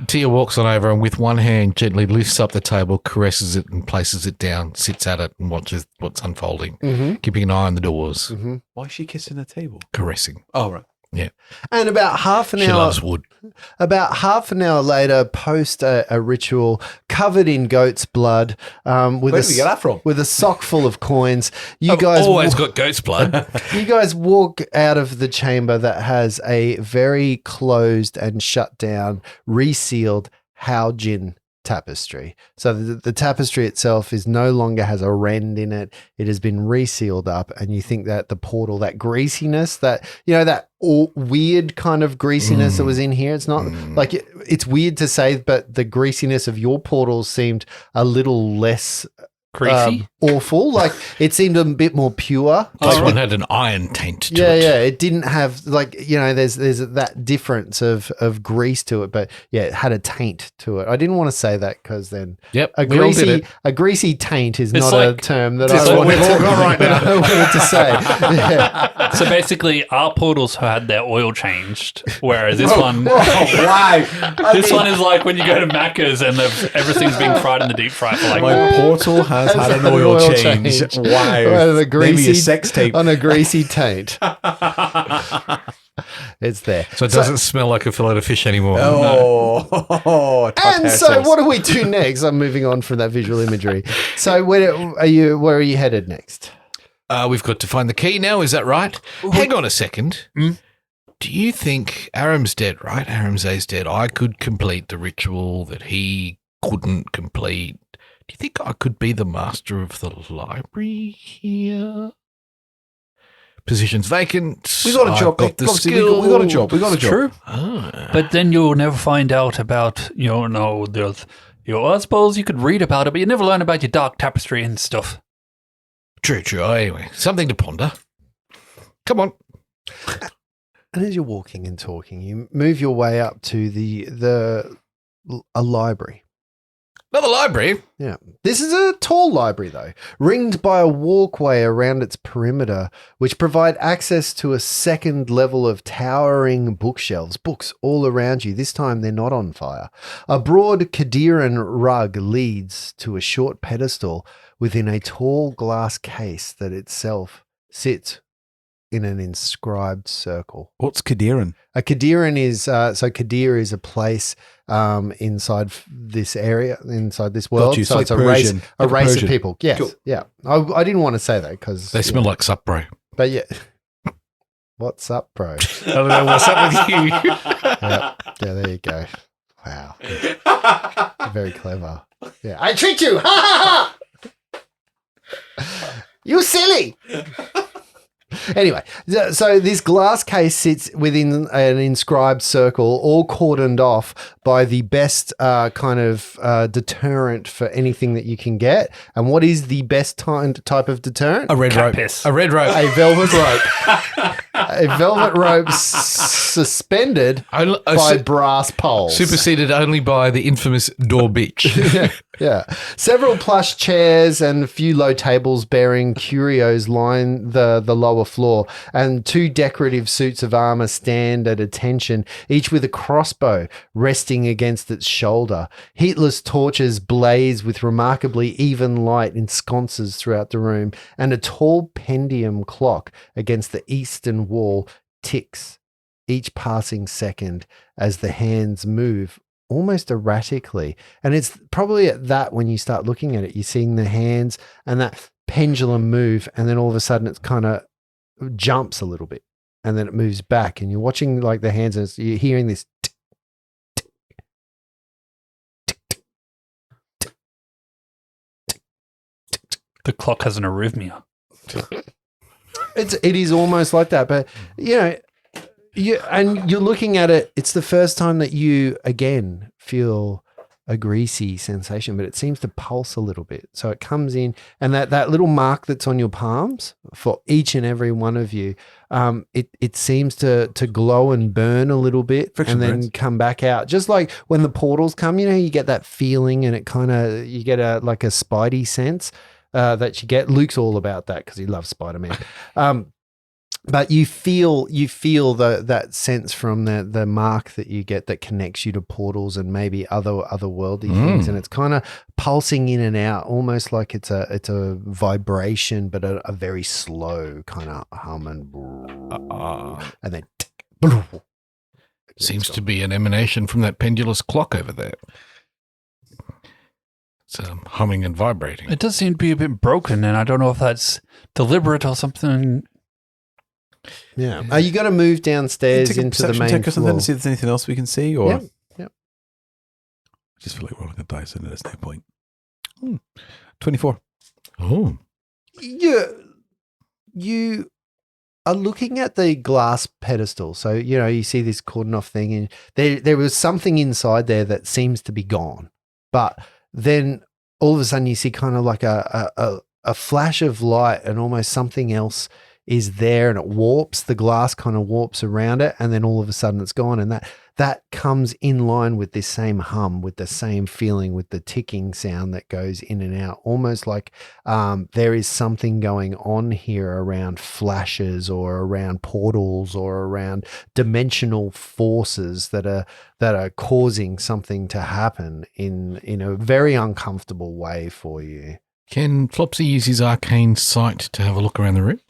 Tia walks on over and with one hand gently lifts up the table, caresses it and places it down, sits at it and watches what's unfolding, keeping an eye on the doors. Why is she kissing the table? Caressing. Oh, right. Yeah. And about half an She hour... loves wood. About half an hour later, post a ritual covered in goat's blood, with Where did we get that from? with a sock full of coins. I've always got goat's blood. You guys walk out of the chamber that has a very closed and shut down, resealed Haojin tapestry. So the tapestry itself is no longer has a rend in it. It has been resealed up, and you think that the portal, that greasiness, that that weird kind of greasiness that was in here. It's not like it's weird to say, but the greasiness of your portal seemed a little less Greasy? Awful. Like it seemed a bit more pure. This one had an iron taint to it. Yeah. It didn't have there's that difference of grease to it, but yeah, it had a taint to it. I didn't want to say that because then a greasy taint is not a term that I wanted to say. Yeah. So basically, our portals had their oil changed, whereas this one, this one is like when you go to Macca's and everything's being fried in the deep fry for like. My portal has had an oil change. Wow. Maybe a sex tape. On a greasy taint. It's there. So it doesn't smell like a fillet of fish anymore. And so what do we do next? I'm moving on from that visual imagery. So where are you headed next? We've got to find the key now, is that right? Hang on a second. Do you think Aram's dead, right? Aram's dead. I could complete the ritual that he couldn't complete. Do you think I could be the master of the library here? Position's vacant. We got a job. I've got the Flopsy, skill. we got a job. We got a job. True. Ah. But then you'll never find out about, I suppose you could read about it, but you never learn about your dark tapestry and stuff. True. Anyway, something to ponder. Come on. And as you're walking and talking, you move your way up to a library. Another library. Yeah. This is a tall library, though, ringed by a walkway around its perimeter, which provide access to a second level of towering bookshelves, books all around you. This time they're not on fire. A broad Kadiran rug leads to a short pedestal within a tall glass case that itself sits in an inscribed circle. What's Kadiran? A Kadiran is Kadir is a place inside this area, inside this world. Got you. So It's it's like a race, Persian. a Like race Persian. of people. Yes, Cool. yeah. I didn't want to say that because They smell like sup, bro. But yeah, what's up, bro? I don't know what's up with you. Yeah, there you go. Wow, very clever. Yeah, I treat you. Ha ha ha! You silly. Anyway, so this glass case sits within an inscribed circle, all cordoned off by the best kind of deterrent for anything that you can get. And what is the best type of deterrent? A red Cat rope. piss. A red rope. A velvet rope. A velvet rope suspended by brass poles. Superseded only by the infamous door bitch. Yeah. Several plush chairs and a few low tables bearing curios line the lower floor, and two decorative suits of armor stand at attention, each with a crossbow resting against its shoulder. Heatless torches blaze with remarkably even light in sconces throughout the room, and a tall pendulum clock against the eastern wall ticks each passing second as the hands move almost erratically. And it's probably at that when you start looking at it, you're seeing the hands and that pendulum move, and then all of a sudden it kind of jumps a little bit and then it moves back, and you're watching like the hands and you're hearing this tick, tick, tick, tick, tick, tick, tick, tick. The clock has an arrhythmia. It is almost like that, but you're looking at it. It's the first time that you again feel a greasy sensation, but it seems to pulse a little bit. So it comes in, and that little mark that's on your palms for each and every one of you, it seems to glow and burn a little bit, Friction and then burns. come back out. Just like when the portals come, you get that feeling, and you get a spidey sense. That you get. Luke's all about that because he loves Spider-Man. But you feel that sense from the mark that you get that connects you to portals and maybe otherworldly things, and it's kind of pulsing in and out, almost like it's a vibration, but a very slow kind of hum and then Seems to be an emanation from that pendulous clock over there. It's humming and vibrating. It does seem to be a bit broken, and I don't know if that's deliberate or something. Yeah. Are you going to move downstairs Take a into the perception main check or something floor? to see if there's anything else we can see, or Yep. Yep. I just feel like rolling a dice and there's no point. 24. Oh. You are looking at the glass pedestal. So, you see this cordon off thing, and there was something inside there that seems to be gone. But then all of a sudden you see kind of like a flash of light, and almost something else is there, and it warps, the glass kind of warps around it, and then all of a sudden it's gone. And that comes in line with this same hum, with the same feeling, with the ticking sound that goes in and out, almost like there is something going on here around flashes or around portals or around dimensional forces that are causing something to happen in a very uncomfortable way for you. Can Flopsy use his arcane sight to have a look around the room?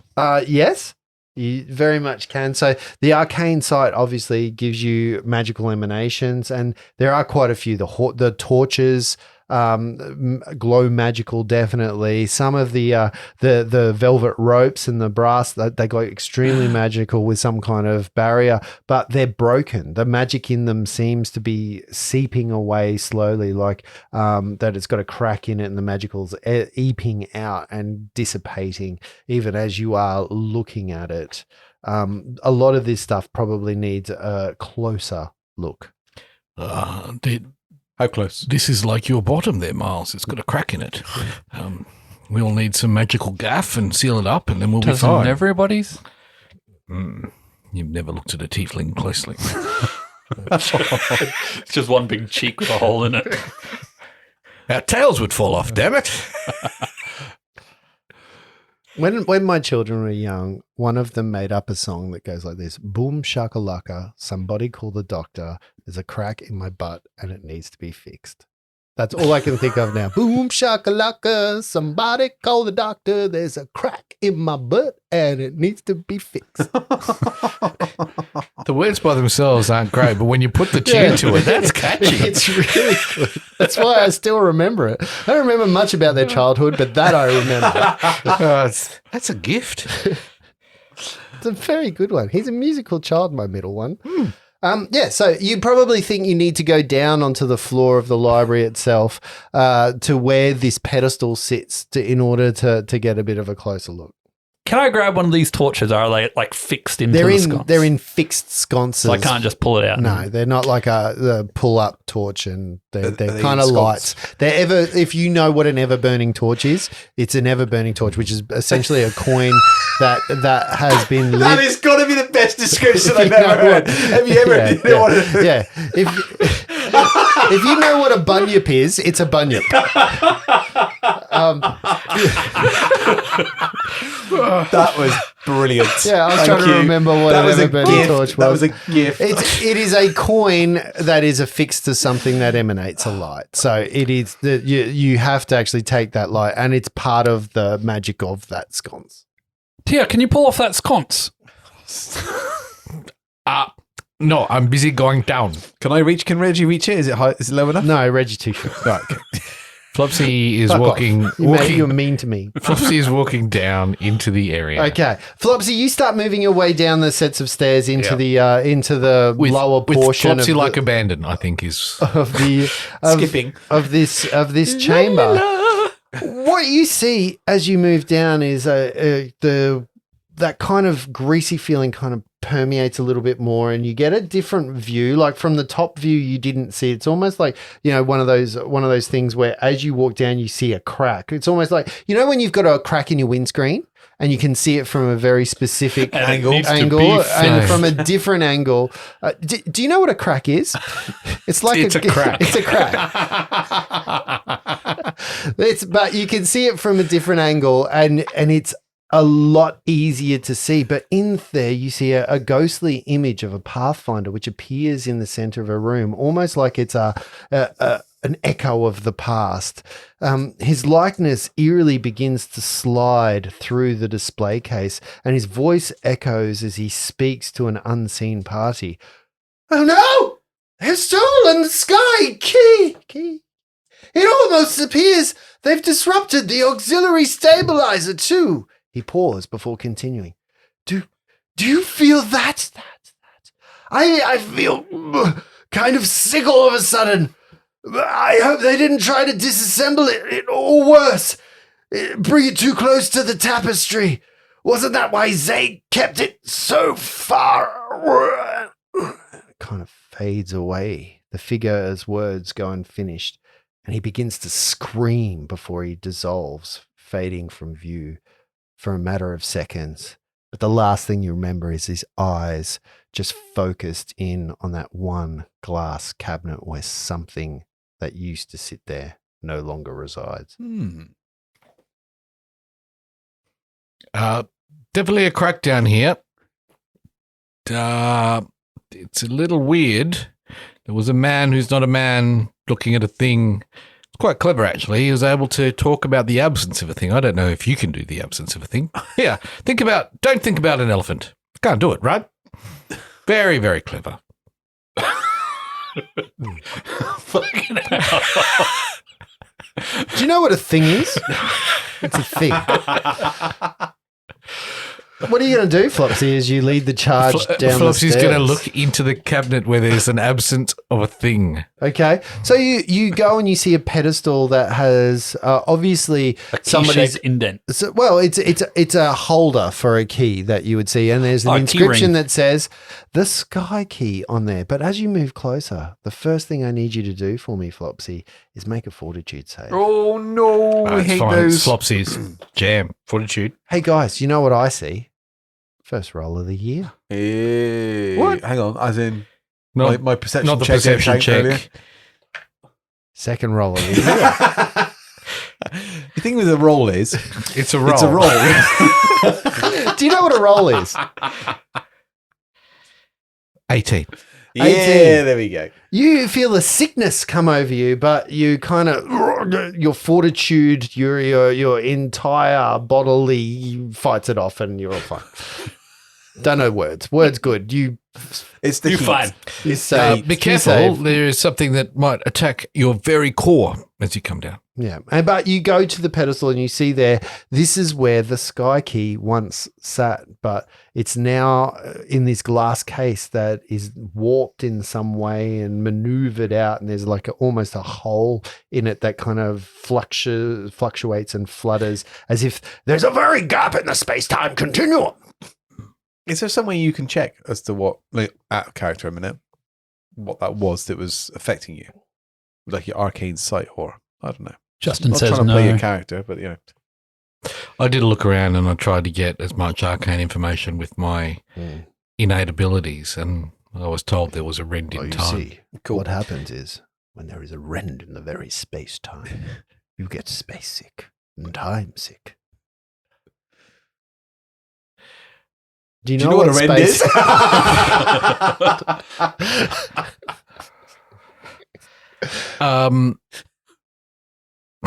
Yes, you very much can. So the arcane sight obviously gives you magical emanations, and there are quite a few. The torches glow magical, definitely. Some of the velvet ropes and the brass, they glow extremely magical with some kind of barrier, but they're broken. The magic in them seems to be seeping away slowly, like that it's got a crack in it and the magical's eeping out and dissipating even as you are looking at it. A lot of this stuff probably needs a closer look. How close? This is like your bottom there, Miles. It's got a crack in it. We'll need some magical gaff and seal it up, and then we'll be Doesn't fine. everybody's? You've never looked at a tiefling closely. It's just one big cheek with a hole in it. Our tails would fall off, damn it. When my children were young, one of them made up a song that goes like this: boom shakalaka, somebody call the doctor. There's a crack in my butt and it needs to be fixed. That's all I can think of now. Boom shakalaka, somebody call the doctor. There's a crack in my butt and it needs to be fixed. The words by themselves aren't great, but when you put the tune to it, that's catchy. It's really good. That's why I still remember it. I don't remember much about their childhood, but that I remember. That's a gift. It's a very good one. He's a musical child, my middle one. So you probably think you need to go down onto the floor of the library itself to where this pedestal sits in order to get a bit of a closer look. Can I grab one of these torches? Are they like fixed into the sconce? They're in fixed sconces. So I can't just pull it out. No, they're not like the pull-up torch, and they're they kind of in lights. If you know what an ever-burning torch is, it's an ever-burning torch, which is essentially a coin that has been lit. That has got to be the best description I've ever heard. Have you ever? Yeah. If you know what a bunyip is, it's a bunyip. That was brilliant. Yeah, I was Thank trying to you. remember what That an was a ever-burning gift. torch That was. was a gift. It is a coin that is affixed to something that emanates a light. So it is you have to actually take that light, and it's part of the magic of that sconce. Tia, can you pull off that sconce? No, I'm busy going down. Can Reggie reach it? Is it high? Is it low enough? No, Reggie too short. Right, okay. Flopsy is Fuck off. walking. You're mean to me. Flopsy is walking down into the area. Okay, Flopsy, you start moving your way down the sets of stairs into the lower With portion Flopsy of like the, abandon, I think is. of the Skipping. of this chamber. What you see as you move down is that kind of greasy feeling kind of permeates a little bit more, and you get a different view. Like from the top view, you didn't see. It's almost like, one of those things where as you walk down, you see a crack. It's almost like, when you've got a crack in your windscreen and you can see it from a very specific angle and from a different angle. Do you know what a crack is? It's like It's a crack. It's a crack. But you can see it from a different angle, and it's a lot easier to see. But in there, you see a ghostly image of a pathfinder which appears in the center of a room, almost like it's an echo of the past. His likeness eerily begins to slide through the display case, and his voice echoes as he speaks to an unseen party. "Oh no! They've stolen the sky key! It almost appears they've disrupted the auxiliary stabilizer too." He paused before continuing. Do you feel that? I feel kind of sick all of a sudden. I hope they didn't try to disassemble it, or worse, bring it too close to the tapestry. Wasn't that why Zay kept it so far? It kind of fades away. The figure's words go unfinished, and he begins to scream before he dissolves, fading from view for a matter of seconds. But the last thing you remember is his eyes just focused in on that one glass cabinet where something that used to sit there no longer resides. Definitely a crack down here. It's a little weird. There was a man who's not a man looking at a thing. It's quite clever, actually. He was able to talk about the absence of a thing. I don't know if you can do the absence of a thing. Yeah, don't think about an elephant. Can't do it, right? Very, very clever. Fucking hell. Do you know what a thing is? It's a thing. What are you going to do, Flopsy, as you lead the charge down the stairs? Flopsy's going to look into the cabinet where there's an absence of a thing. Okay. So you go and you see a pedestal that has obviously A somebody's key-shaped indent. So, well, it's a holder for a key that you would see, and there's an Oh, a key inscription ring. that says the Sky Key on there. But as you move closer, the first thing I need you to do for me, Flopsy, is make a fortitude save. Oh no, I It's hate fine. those. Flopsy's jam. Fortitude. Hey guys, you know what I see? First roll of the year. Hey, What? Hang on, as in Not, my perception not the check. perception that came check. Second roll of the year. The thing with a roll is, It's a roll. it's a roll. Do you know what a roll is? 18. Yeah, 18. there we go. You feel a sickness come over you, but you kind of your fortitude, your entire bodily fights it off, and you're all fine. Don't know words. Words good. It's the You're heat. fine. You say Be careful. There is something that might attack your very core as you come down. Yeah, but you go to the pedestal and you see there. This is where the Sky Key once sat, but it's now in this glass case that is warped in some way and maneuvered out, and there's like almost a hole in it that kind of fluctuates and flutters as if there's a very gap in the space-time continuum. Is there some way you can check as to what, like, out of character a minute, what that was that was affecting you? Like your arcane sight, or I don't know. Justin Not says trying to play no. your character, but you know. I did look around and I tried to get as much arcane information with my innate abilities, and I was told there was a rend in time. What happens is when there is a rend in the very space-time, you get space sick and time sick. Do you know what a rend is?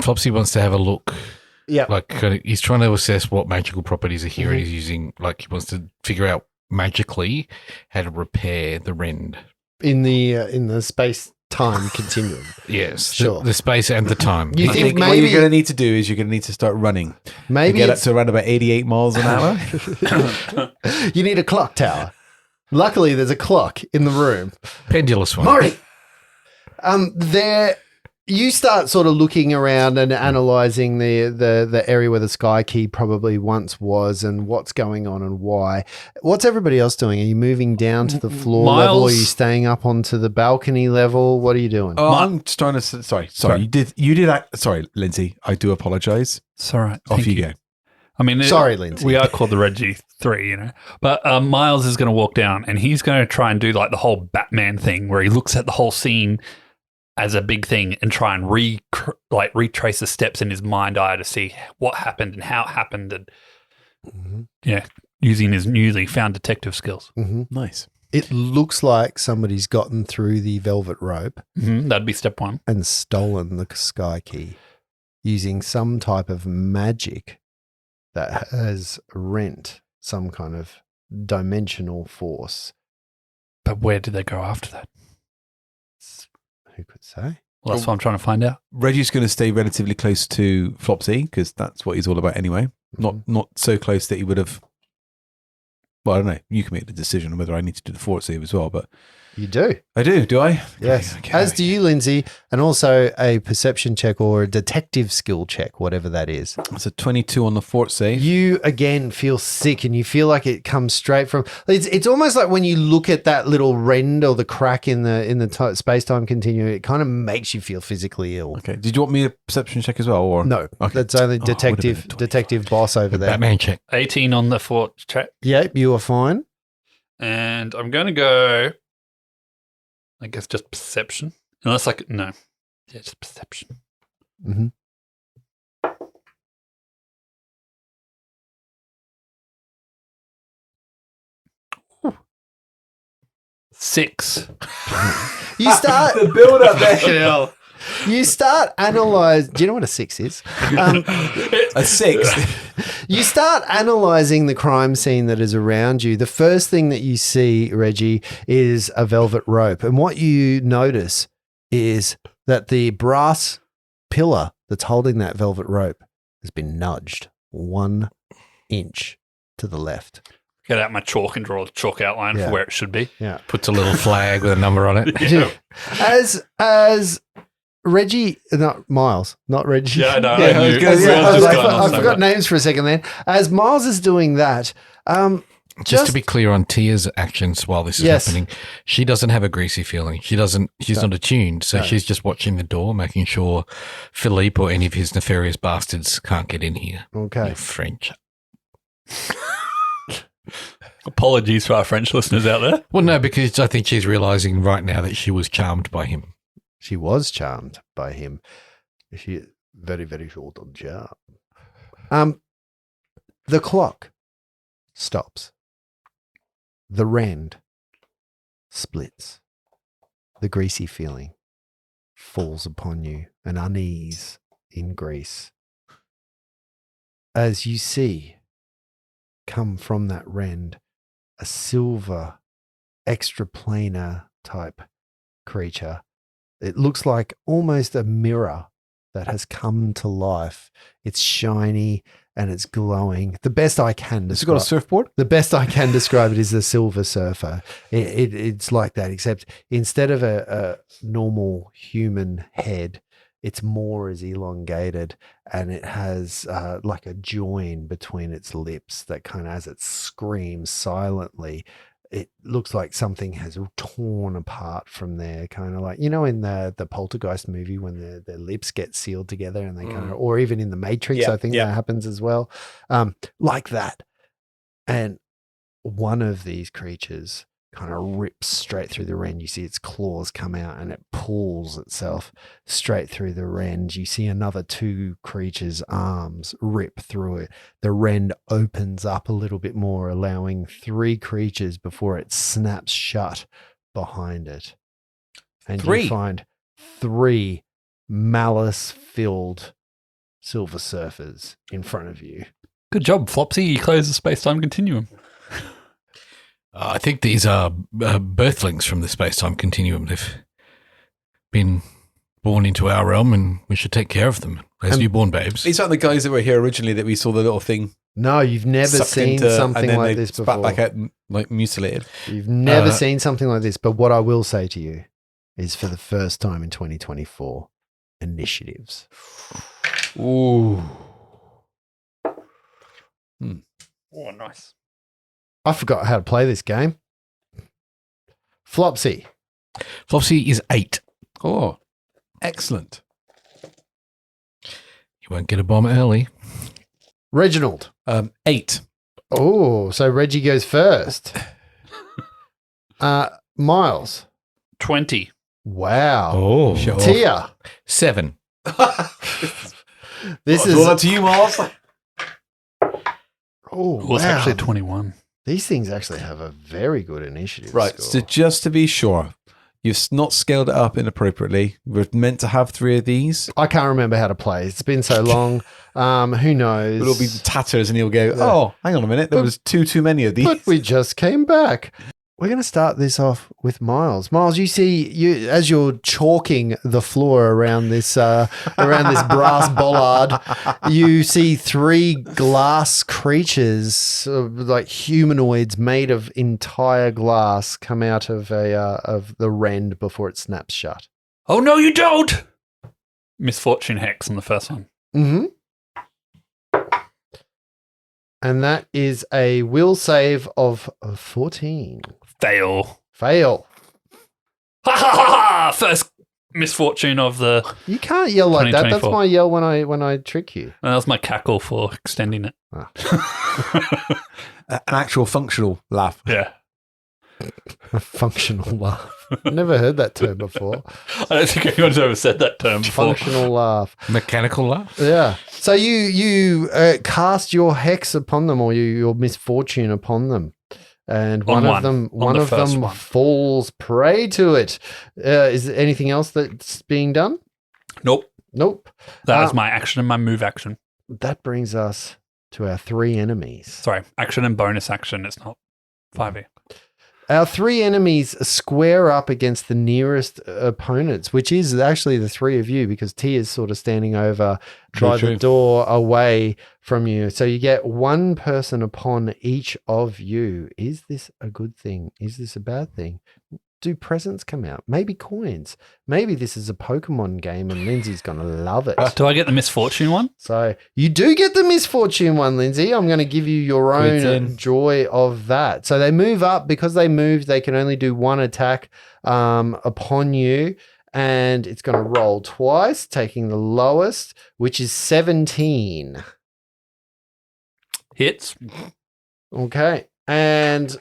Flopsy wants to have a look. Yeah. Like he's trying to assess what magical properties are here, and he's using, like, he wants to figure out magically how to repair the rend. In the space-time continuum. Yes, Sure. the space and the time. You I think think what maybe- you're going to need to do is you're going to need to start running. Maybe Get up it's, to around about 88 miles an hour. you need a clock tower. Luckily, there's a clock in the room. Pendulous one. Marty, there. You start sort of looking around and analysing the area where the Sky Key probably once was, and what's going on and why. What's everybody else doing? Are you moving down to the floor level? Are Miles- you staying up onto the balcony level? What are you doing? Oh, I'm just trying to. Sorry. You did. Sorry, Lindsay. I do apologise. It's all right. Off Thank you go. I mean, Sorry, Lindsay. we are called the Reggie 3, you know. But Miles is going to walk down and he's going to try and do like the whole Batman thing where he looks at the whole scene as a big thing and try and retrace the steps in his mind eye to see what happened and how it happened, and using his newly found detective skills. Nice. It looks like somebody's gotten through the velvet rope That'd be step one. and stolen the Sky Key using some type of magic that has rent some kind of dimensional force. But where did they go after that? Who could say? Well, that's what I'm trying to find out. Reggie's going to stay relatively close to Flopsy because that's what he's all about anyway. Not so close that he would have. Well, I don't know. You can make the decision on whether I need to do the fort save as well, but You do. I do I? Yes. Okay. As do you, Lindsay, and also a perception check or a detective skill check, whatever that is. It's a 22 on the fort save. You again feel sick, and you feel like it comes straight from. It's almost like when you look at that little rend or the crack in the space time continuum, it kind of makes you feel physically ill. Okay. Did you want me a perception check as well, or No, Okay. that's only Oh, it would've been a 25. detective boss over there. Batman check. 18 on the fort check. Yep, you are fine. And I'm going to go, I guess, just perception. Unless I could, no. Yeah, just perception. Mm-hmm. Six. You start. the build up there. You start analyze. Do you know what a 6 is? A 6. You start analyzing the crime scene that is around you. The first thing that you see, Reggie, is a velvet rope. And what you notice is that the brass pillar that's holding that velvet rope has been nudged 1 inch to the left. Get out my chalk and draw a chalk outline Yeah. for where it should be. Yeah. Puts a little flag with a number on it. Yeah. As Reggie, not Miles, not Reggie. Yeah, no, Yeah, I knew. I was- Yeah, I was like, just going on I so forgot much. names for a second then. As Miles is doing that, Just to be clear on Tia's actions while this is Yes. happening, she doesn't have a greasy feeling. She's not attuned. So No. she's just watching the door, making sure Philippe or any of his nefarious bastards can't get in here. okay. You're French. Apologies for our French listeners out there. Well, no, because I think she's realizing right now that she was charmed by him. She was charmed by him. She very, very short on charm. The clock stops. The rend splits. The greasy feeling falls upon you, an unease in Greece. As you see come from that rend a silver extraplanar type creature. It looks like almost a mirror that has come to life. It's shiny and it's glowing. The best I can Has it got a describe. surfboard? The best I can describe it is the Silver Surfer. It's like that, except instead of a normal human head, its maw is elongated and it has like a join between its lips that kind of, as it screams silently, it looks like something has torn apart from there, kind of like, you know, in the Poltergeist movie when their lips get sealed together and they kind of, or even in the Matrix, Yeah, I think yeah. that happens as well. Like that. And one of these creatures kind of rips straight through the rend. You see its claws come out and it pulls itself straight through the rend. You see another 2 creatures' arms rip through it. The rend opens up a little bit more, allowing 3 creatures before it snaps shut behind it. And 3? you find 3 malice-filled Silver Surfers in front of you. Good job, Flopsy. You closed the space-time continuum. I think these are birthlings from the space-time continuum. They've been born into our realm and we should take care of them as newborn babes. These aren't the guys that were here originally that we saw the little thing. No, you've never sucked seen into, and something then like they this spat before. back out, like mutilated. You've never seen something like this. But what I will say to you is, for the first time in 2024, initiatives. Ooh. Oh, nice. I forgot how to play this game. Flopsy. Flopsy is 8. Oh, excellent. You won't get a bomb early. Reginald. 8. Oh, so Reggie goes first. Miles. 20. Wow. Oh, Tia. 7. This Well done is. to you, Miles. Oh, It was wow. actually 21. These things actually have a very good initiative Right, score. so just to be sure, you've not scaled it up inappropriately. We're meant to have 3 of these. I can't remember how to play. It's been so long. Who knows? It'll be tatters and he'll go, oh, hang on a minute. There was too many of these. But we just came back. We're going to start this off with Miles. Miles, you see, as you're chalking the floor around this brass bollard, you see 3 glass creatures, like humanoids made of entire glass, come out of the rend before it snaps shut. Oh, no, you don't! Misfortune Hex on the first one. Mm-hmm. And that is a will save of 14. Fail. Fail. Ha ha ha ha! First misfortune of the. You can't yell like that. That's 2024. my yell when I trick you. That was my cackle for extending it. An actual functional laugh. Yeah. A functional laugh. I've never heard that term before. I don't think anyone's ever said that term before. Functional laugh. Mechanical laugh? Yeah. So you cast your hex upon them, or your misfortune upon them, and On one the of first them one. falls prey to it. Is there anything else that's being done? Nope. Nope. That was my action and my move action. That brings us to our 3 enemies. Sorry, action and bonus action. It's not 5e. Our 3 enemies square up against the nearest opponents, which is actually the 3 of you because T is sort of standing over by the door away from you. So you get 1 person upon each of you. Is this a good thing? Is this a bad thing? Do presents come out? Maybe coins. Maybe this is a Pokemon game and Lindsay's going to love it. Do I get the misfortune one? So you do get the misfortune one, Lindsay. I'm going to give you your own joy of that. So they move up. Because they moved, they can only do 1 attack upon you. And it's going to roll twice, taking the lowest, which is 17. Hits. Okay. And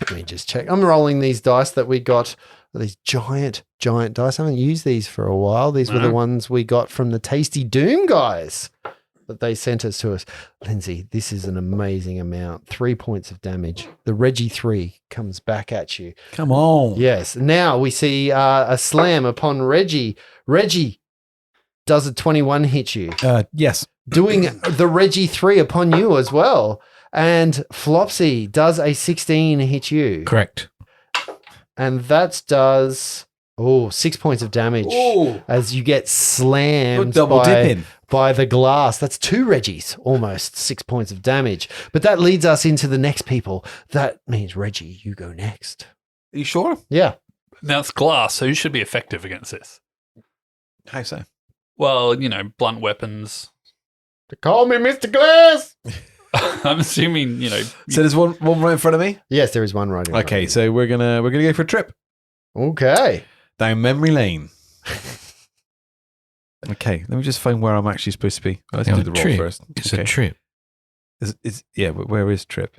let me just check. I'm rolling these dice that we got. These giant dice. I haven't used these for a while. These were the ones we got from the Tasty Doom guys that they sent us to us. Lindsay, this is an amazing amount. 3 points of damage. The Reggie 3 comes back at you. Come on. Yes. Now we see a slam upon Reggie. Reggie, does a 21 hit you? Yes. Doing the Reggie 3 upon you as well. And Flopsy, does a 16 hit you? Correct. And that does 6 points of damage as you get slammed by the glass. That's 2 Reggies, almost 6 points of damage. But that leads us into the next people. That means Reggie, you go next. Are you sure? Yeah. Now it's glass, so you should be effective against this. How so? Well, blunt weapons. Call me Mr. Glass. I'm assuming, So there's one right in front of me? Yes, there is one right in front of Okay, you. so we're gonna go for a trip Okay. down memory lane. Okay, let me just find where I'm actually supposed to be. Let's do the roll trip. first. It's a trip. But where is trip?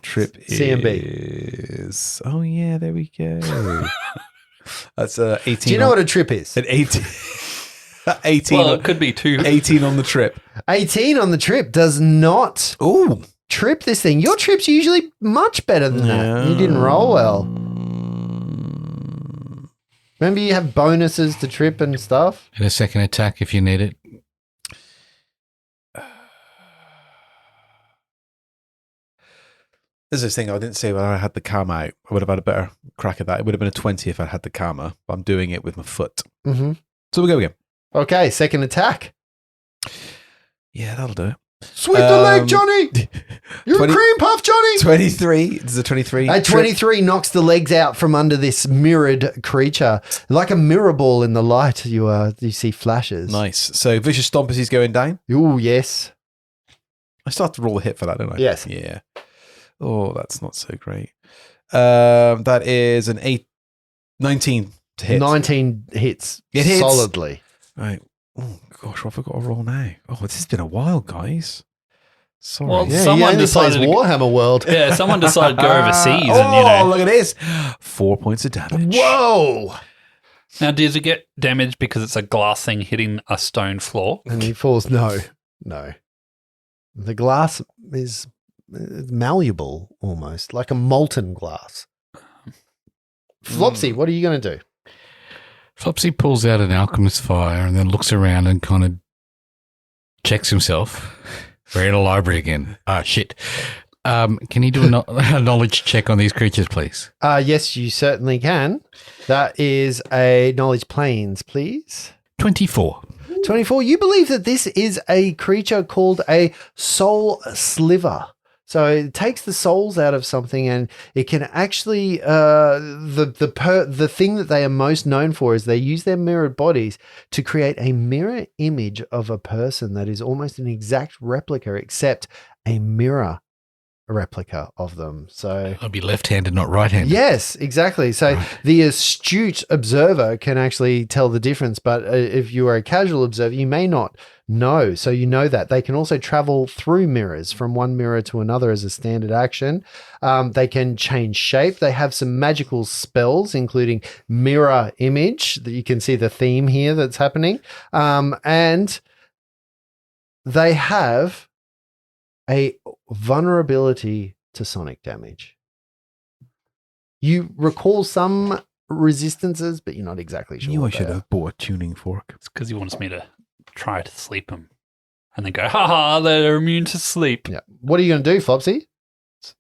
Trip CMB. is. Oh yeah, there we go. That's 18. Do you know what a trip is? An 18. 18. Well, it could be 2. 18 on the trip. 18 on the trip does not Ooh. trip this thing. Your trip's usually much better than that. You didn't roll well. Remember you have bonuses to trip and stuff? And a second attack if you need it. This is the thing. I didn't say when I had the karma out. I would have had a better crack at that. It would have been a 20 if I had the karma, but I'm doing it with my foot. Mm-hmm. So we'll go again. Okay, second attack. Yeah, that'll do it. Sweep the leg, Johnny! You're 20 a cream puff, Johnny! 23. This is a 23. A 23 knocks the legs out from under this mirrored creature. Like a mirror ball in the light, you see flashes. Nice. So Vicious Stomp as he's going down. Ooh, yes. I still have to roll a hit for that, don't I? Yes. Yeah. Oh, that's not so great. That is an 19 to hit. 19 hits. It hits. Solidly. Right. Oh, gosh, what have I got to roll now? Oh, this has been a while, guys. Sorry. Well, Yeah, someone he only decided plays to- Warhammer World. Yeah, someone decided to go overseas Oh, look at this. 4 points of damage. Whoa! Now, does it get damaged because it's a glass thing hitting a stone floor? And he falls. No. The glass is malleable almost, like a molten glass. Flopsy, what are you going to do? Flopsy pulls out an alchemist fire and then looks around and kind of checks himself. We're in a library again. Ah, shit. Can you do a knowledge check on these creatures, please? Yes, you certainly can. That is a knowledge planes, please. 24. 24. You believe that this is a creature called a soul sliver. So it takes the souls out of something, and it can actually the thing that they are most known for is they use their mirrored bodies to create a mirror image of a person that is almost an exact replica, except a mirror replica of them. So I'll be left-handed, not right-handed. yes, exactly. So the astute observer can actually tell the difference, but if you are a casual observer, you may not know. So you know that. They can also travel through mirrors from one mirror to another as a standard action. They can change shape. They have some magical spells, including mirror image, that you can see the theme here that's happening. And they have a vulnerability to sonic damage. You recall some resistances, but you're not exactly sure. Knew I what should they are. have bought a tuning fork. It's because he wants me to try to sleep him. And then go, haha, they're immune to sleep. Yeah. What are you going to do, Flopsy?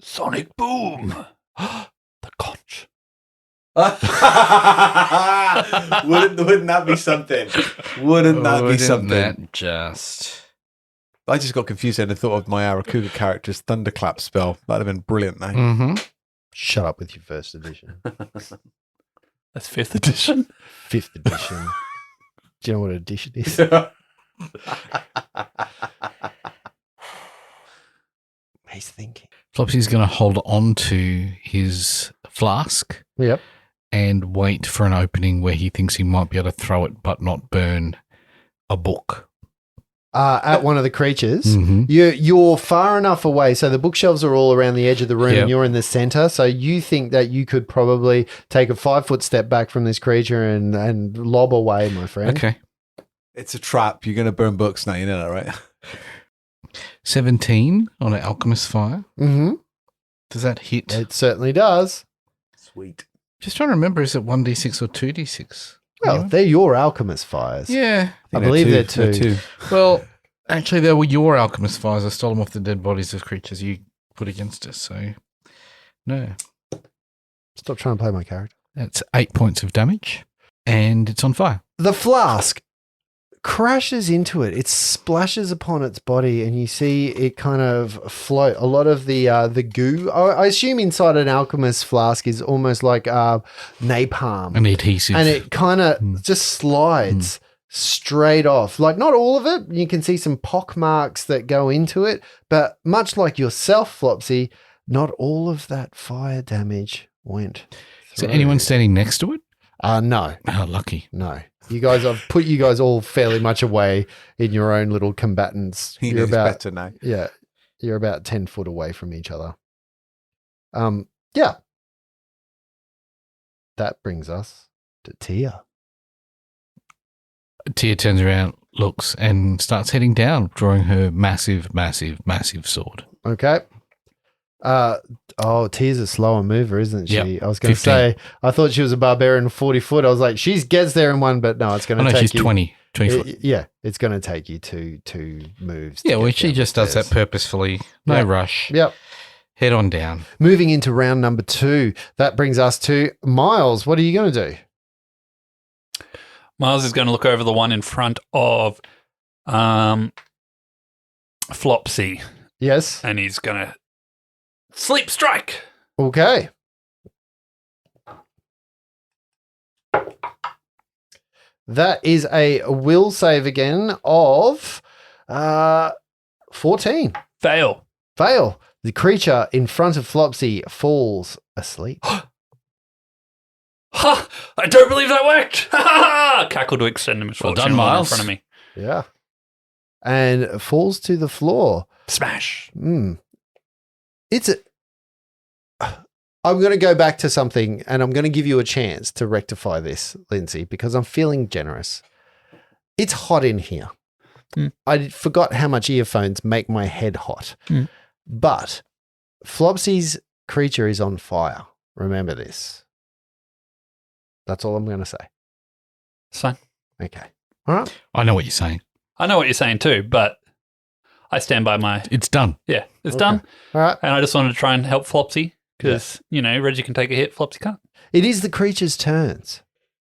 Sonic boom. Wouldn't that be something? Wouldn't that be something? That just... I just got confused and I thought of my Arakuga character's thunderclap spell. That'd have been brilliant, mate. Mm-hmm. Shut up with your first edition. That's 5th edition. 5th edition. Do you know what edition is? He's thinking. Flopsy's going to hold on to his flask Yep. and wait for an opening where he thinks he might be able to throw it but not burn a book. At one of the creatures. Mm-hmm. You're far enough away. So the bookshelves are all around the edge of the room Yep. and you're in the center. So you think that you could probably take a 5-foot step back from this creature and lob away, my friend. Okay. It's a trap. You're going to burn books now. You know that, right? 17 on an alchemist fire. Mm-hmm. Does that hit? It certainly does. Sweet. Just trying to remember, is it 1d6 or 2d6? Well, Anyone? they're your alchemist fires. Yeah. I believe they're two. Well, actually, they were your alchemist fires. I stole them off the dead bodies of creatures you put against us. So, no. Stop trying to play my character. That's 8 points of damage, and it's on fire. The flask crashes into it. It splashes upon its body, and you see it kind of float. A lot of the goo. I assume inside an alchemist flask is almost like napalm, An adhesive. and it kind of just slides straight off. Like not all of it. You can see some pock marks that go into it, but much like yourself, Flopsy, not all of that fire damage went. Is there anyone standing next to it? No. Oh, lucky. No. You guys, I've put you guys all fairly much away in your own little combatants. He You're knows about, better now. yeah, you're about 10 foot away from each other. Yeah. That brings us to Tia. Tia turns around, looks, and starts heading down, drawing her massive, massive, massive sword. Okay. Tia's a slower mover, isn't she? Yep. I was going to 15. say, I thought she was a barbarian 40 foot. I was like, she gets there in one, but no, it's going Oh, to no, take she's you. 20 foot. Yeah, it's going to take you two moves. to Yeah, well, get she down just the does that stairs. purposefully. No Yeah. rush. Yep. Head on down. Moving into round number 2, that brings us to Miles. What are you going to do? Miles is going to look over the one in front of Flopsy, Yes. and he's going to sleep strike. Okay. That is a will save again of 14. Fail. Fail. The creature in front of Flopsy falls asleep. Ha! I don't believe that worked. Ha ha ha! Cackle to extend a misfortune done, while in Miles. front of me. Yeah. And falls to the floor. Smash. It's a. I'm going to go back to something and I'm going to give you a chance to rectify this, Lindsay, because I'm feeling generous. It's hot in here. I forgot how much earphones make my head hot. But Flopsy's creature is on fire. Remember this. That's all I'm going to say. So Okay. All right. I know what you're saying. I know what you're saying too, but I stand by my It's done. yeah. It's Okay. done, All right. and I just wanted to try and help Flopsy because Reggie can take a hit, Flopsy can't. It is the creature's turns.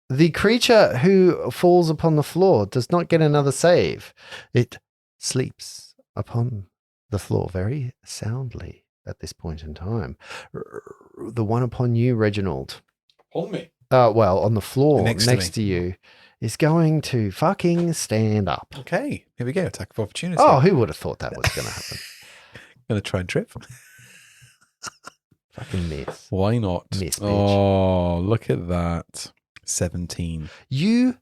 The creature who falls upon the floor does not get another save. It sleeps upon the floor very soundly at this point in time. The one upon you, Reginald, Hold me. on the floor Next next, to to you, is going to fucking stand up. Okay. Here we go. Attack of opportunity. Oh, who would have thought that was going to happen? Going to try and trip. Fucking miss. Why not? Miss, bitch. Oh, look at that. 17. You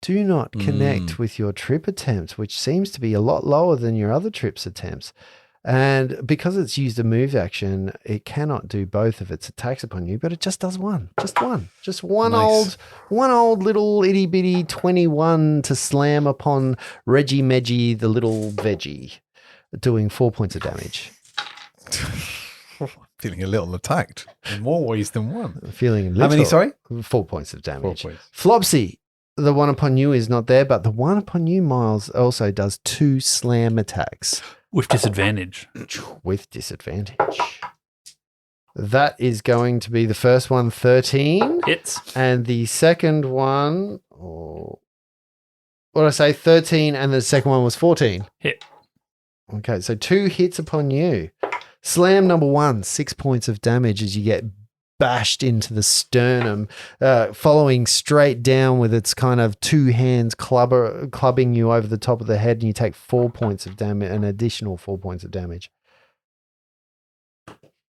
do not connect with your trip attempt, which seems to be a lot lower than your other trips attempts. And because it's used a move action, it cannot do both of its attacks upon you, but it just does one. Just one. Just one Nice. old little itty bitty 21 to slam upon Reggie Meggie, the little veggie, doing 4 points of damage. Feeling a little attacked in more ways than one. Feeling How many, little- sorry? 4 points of damage. 4 points. Flopsy, the one upon you is not there, but the one upon you, Miles, also does 2 slam attacks With disadvantage. with disadvantage. That is going to be the first one, 13. Hits. And the second one, what did I say? 13, and the second one was 14. Hit. Okay, so 2 hits upon you. Slam number 1, 6 points of damage as you get bashed into the sternum, following straight down with its kind of 2 hands clubbing you over the top of the head, and you take 4 points of damage, an additional 4 points of damage.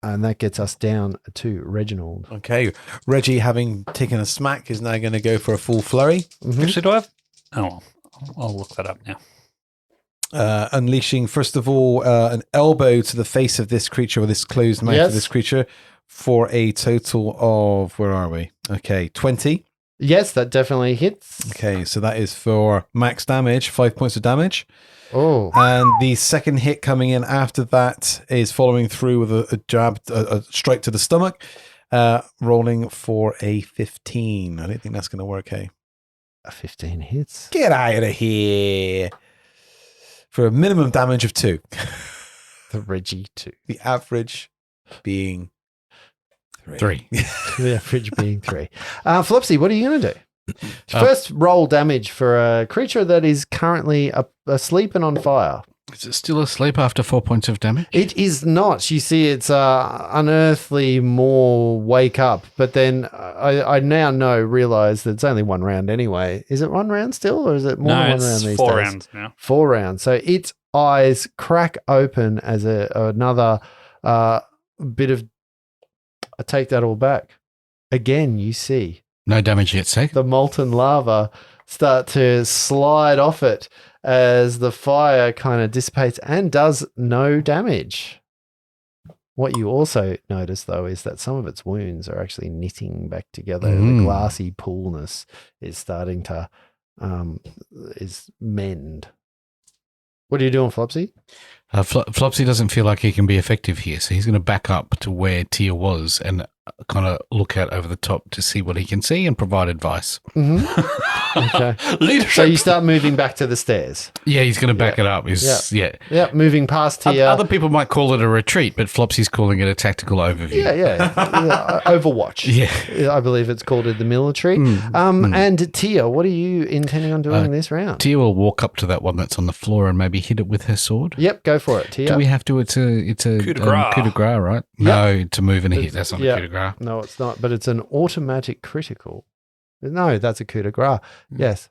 And that gets us down to Reginald. Okay. Reggie, having taken a smack, is now going to go for a full flurry. Actually, do I have? Oh, well, I'll look that up now. Unleashing, first of all, an elbow to the face of this creature, or this closed mouth of this creature, for a total of, where are we? Okay, 20. Yes, that definitely hits. Okay, so that is for max damage, 5 points of damage. Oh. And the second hit coming in after that is following through with a jab, a strike to the stomach, rolling for a 15. I don't think that's going to work, hey? A 15 hits. Get out of here. For a minimum damage of 2. The Reggie 2. The average being 3. The average being 3. Flopsy, what are you going to do? First, roll damage for a creature that is currently asleep and on fire. Is it still asleep after 4 points of damage? It is not. You see, it's unearthly more wake up, but then I now realize that it's only 1 round anyway. Is it 1 round still, or is it more than 1 round it's these 4 days? rounds now. 4 rounds. So its eyes crack open as another bit of. I take that all back. Again, you see No damage yet, Seg. the molten lava start to slide off it as the fire kind of dissipates and does no damage. What you also notice, though, is that some of its wounds are actually knitting back together. The glassy poolness is starting to is mend. What are you doing, Flopsy? Flopsy doesn't feel like he can be effective here, so he's going to back up to where Tia was and kind of look out over the top to see what he can see and provide advice. Mm-hmm. Okay. Leadership. So you start moving back to the stairs. Yeah, he's going to back it up. Yeah, moving past Tia. Other people might call it a retreat, but Flopsy's calling it a tactical overview. Yeah. Overwatch. Yeah. I believe it's called in the military. And Tia, what are you intending on doing this round? Tia will walk up to that one that's on the floor and maybe hit it with her sword. Yep, go for it, Tia. Do we have to? It's a coup de grace. coup de grace, right? No, to move and a hit. That's not a coup de grace. No, it's not, but it's an automatic critical. No, that's a coup de grace. Yes.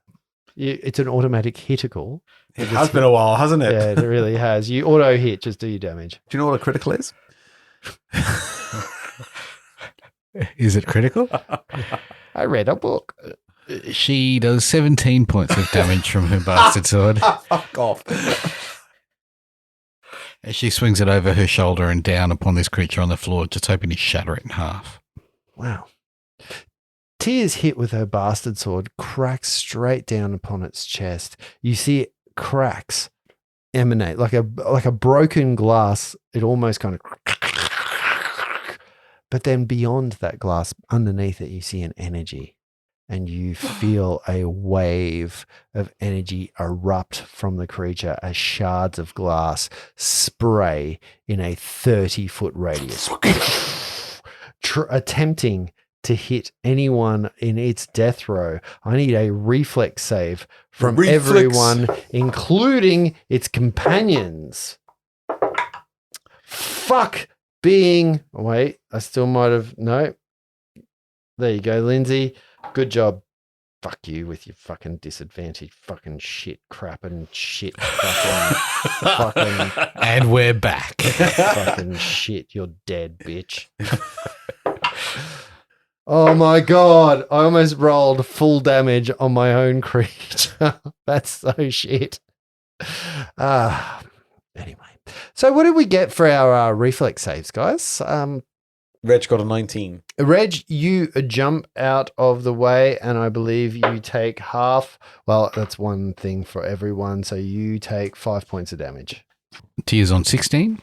It's an automatic hitical. It has been a while, hasn't it? Yeah, it really has. You auto hit, just do your damage. Do you know what a critical is? Is it critical? I read a book. She does 17 points of damage from her bastard sword. Fuck off. As she swings it over her shoulder and down upon this creature on the floor, just hoping to shatter it in half. Wow. Tia's hit with her bastard sword cracks straight down upon its chest. You see cracks emanate like a broken glass. It almost kind of. But then beyond that glass, underneath it, you see an energy. And you feel a wave of energy erupt from the creature as shards of glass spray in a 30-foot radius, attempting to hit anyone in its death row. I need a reflex save from everyone, including its companions. Fuck being... Wait, I still might have... No. There you go, Lindsay. Good job. Fuck you with your fucking disadvantage, fucking shit, crap and shit, fucking, And we're back. fucking shit. You're dead, bitch. Oh my god! I almost rolled full damage on my own creature. That's so shit. Anyway, so what did we get for our reflex saves, guys? Reg got a 19. Reg, you jump out of the way, and I believe you take half. Well, that's one thing for everyone. So you take 5 points of damage. Tia's on 16.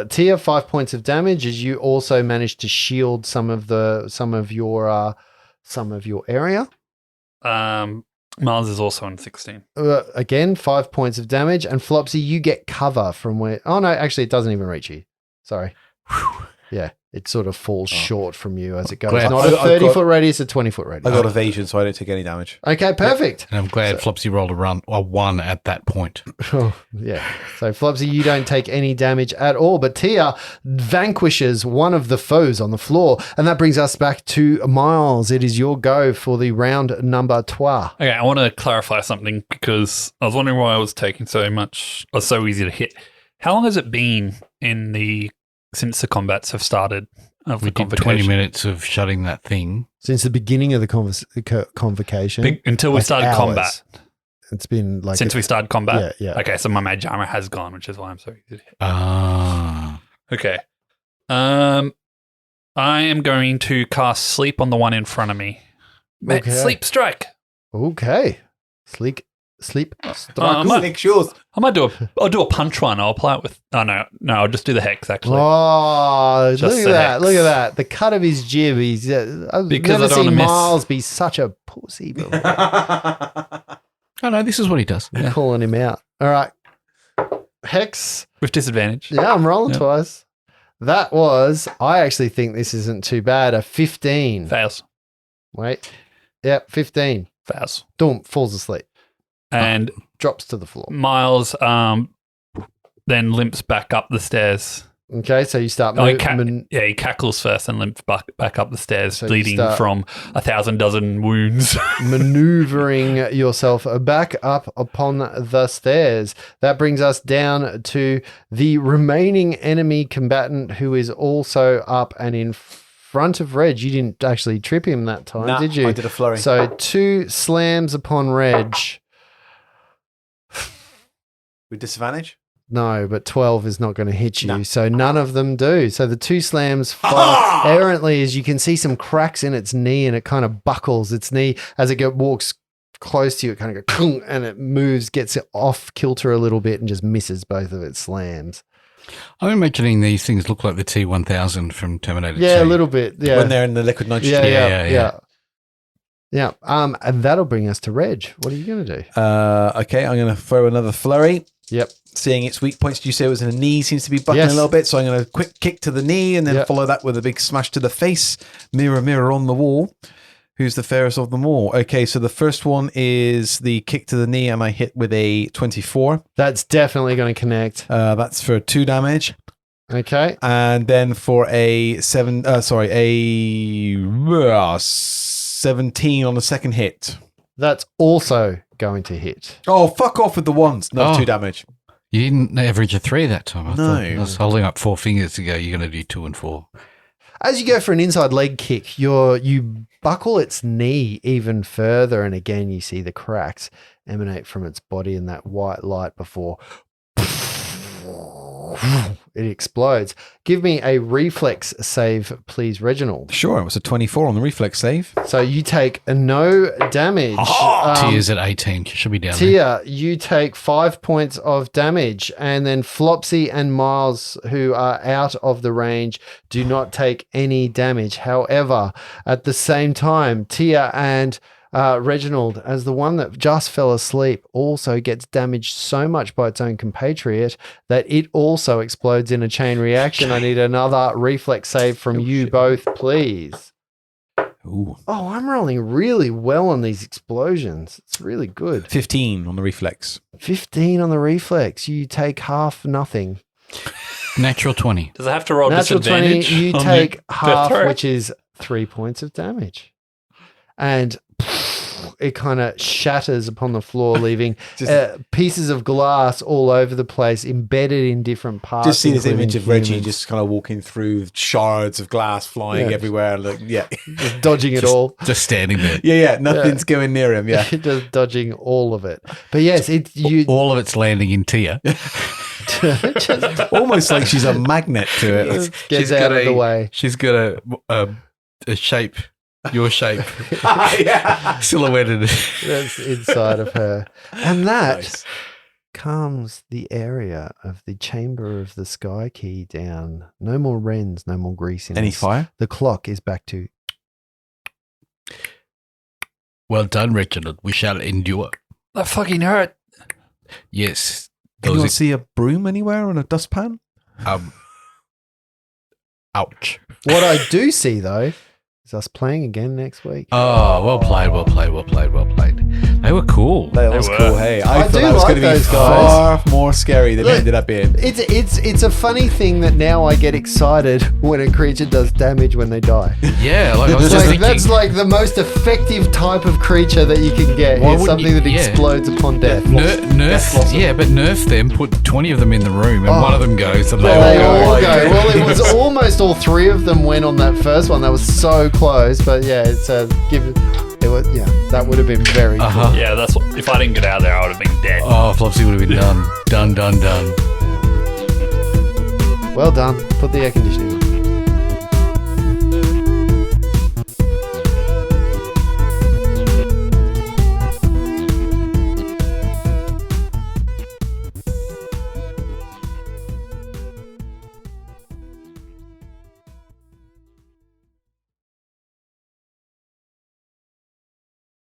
Tia, 5 points of damage, as you also managed to shield some of your area. Mars is also on 16. Again, 5 points of damage, and Flopsy, you get cover from where. Oh no, actually, it doesn't even reach you. Sorry. Yeah, it sort of falls short from you as it goes. Glad- Not a I've got- 30-foot radius, a 20-foot radius. I got evasion, so I don't take any damage. Okay, perfect. And I'm glad Flopsy rolled a 1 at that point. Oh, yeah. So, Flopsy, you don't take any damage at all, but Tia vanquishes one of the foes on the floor. And that brings us back to Miles. It is your go for the round number 12. Okay, I want to clarify something because I was wondering why I was taking so much, or so easy to hit. How long has it been since the combats have started of We the did convocation? 20 minutes of shutting that thing. Since the beginning of the convocation. Until we like started hours. combat. It's been like... Since we started combat? Yeah, yeah. Okay, so my mage armor has gone, which is why I'm so easy to hit. Ah. Okay. I am going to cast Sleep on the one in front of me. Okay. Sleep Strike. Okay. Sleep strike. I might- Nick Shaw's. I'll do a punch one. I'll apply it with. Oh no, I'll just do the hex actually. Oh, Just look at the that. hex. Look at that. The cut of his jib. He's I've Because I never don't wanna seen miss. Miles be such a pussy before. Oh, no, this is what he does. I'm calling him out. All right. Hex. With disadvantage. Yeah, I'm rolling Yeah. twice. That was, I actually think this isn't too bad, a 15. Fails. Wait. Yep, 15. Fails. Doom falls asleep. And Drops to the floor. Miles then limps back up the stairs. Okay, so you start Oh, he moving. he cackles first and limps back up the stairs, So you bleeding start- from 1,000 dozen wounds. Maneuvering yourself back up upon the stairs. That brings us down to the remaining enemy combatant who is also up and in front of Reg. You didn't actually trip him that time, Nah, did you? I did a flurry. So 2 slams upon Reg. With disadvantage? No, but 12 is not going to hit you. No. So none of them do. So the 2 slams fire errantly as you can see some cracks in its knee and it kind of buckles its knee as it walks close to you. It kind of goes and it moves, gets it off kilter a little bit and just misses both of its slams. I'm imagining these things look like the T-1000 from Terminator 2. Yeah, a little bit. Yeah. When they're in the liquid nitrogen. Yeah. And that'll bring us to Reg. What are you going to do? Okay, I'm going to throw another flurry. Yep. Seeing its weak points, you say it was in the knee, seems to be buckling Yes. a little bit. So I'm going to quick kick to the knee and then Yep. follow that with a big smash to the face. Mirror, mirror on the wall. Who's the fairest of them all? Okay, so the first one is the kick to the knee and I hit with a 24. That's definitely going to connect. That's for 2 damage. Okay. And then for a 17 on the second hit. That's also going to hit. Oh, fuck off with the ones. No, Oh. 2 damage. You didn't average a 3 that time. I thought I No. was holding up 4 fingers to go, you're going to do 2 and 4. As you go for an inside leg kick, you buckle its knee even further, and again you see the cracks emanate from its body in that white light before it explodes. Give me a reflex save, please, Reginald. Sure, it was a 24 on the reflex save. So you take no damage. Tia's at 18. She should be down there. Tia, you take 5 points of damage, and then Flopsy and Miles, who are out of the range, do not take any damage. However, at the same time, Tia and Reginald, as the one that just fell asleep, also gets damaged so much by its own compatriot that it also explodes in a chain reaction. I need another reflex save from you both, please. Ooh. Oh, I'm rolling really well on these explosions. It's really good. 15 on the reflex. 15 on the reflex. You take half nothing. Natural 20. Does it have to roll Natural 20, disadvantage? you on take the half, throw? which is 3 points of damage. And it kind of shatters upon the floor, leaving pieces of glass all over the place, embedded in different parts. Just see this including image of Reggie humans. just kind of walking through shards of glass flying Yeah. everywhere. Like, yeah. Just dodging it all. Just standing there. Yeah, nothing's going near him. Yeah. Just dodging all of it. But yes, you All of it's landing in Tia. just Almost like she's a magnet to it. just gets out of the way. She's got a shape, your shape, Yeah. silhouetted. That's inside of her. And that Nice. calms the area of the chamber of the sky key down. No more wrens, no more greasiness. Any fire? The clock is back to Well done, Reginald. We shall endure. That fucking hurt. Yes. Can you Those not see a broom anywhere on a dustpan? are, Ouch. What I do see, though, is us playing again next week. Oh, well played. They were cool. That was were. cool. Hey, I I thought do that was like going to be those far more scary than it Look, ended up being. It's a funny thing that now I get excited when a creature does damage when they die. Yeah, like I was It's just like, thinking. that's like the most effective type of creature that you can get. Why It's wouldn't something you- that yeah. explodes upon death. Nerf them, put 20 of them in the room, and one of them goes, and they They all all go. go. Well, it was almost all three of them went on that first one. That was so close, but yeah, that would have been very cool. Uh-huh. Yeah, that's what, if I didn't get out of there, I would have been dead. Oh, Flopsy would have been done. Done. Well done. Put the air conditioning on.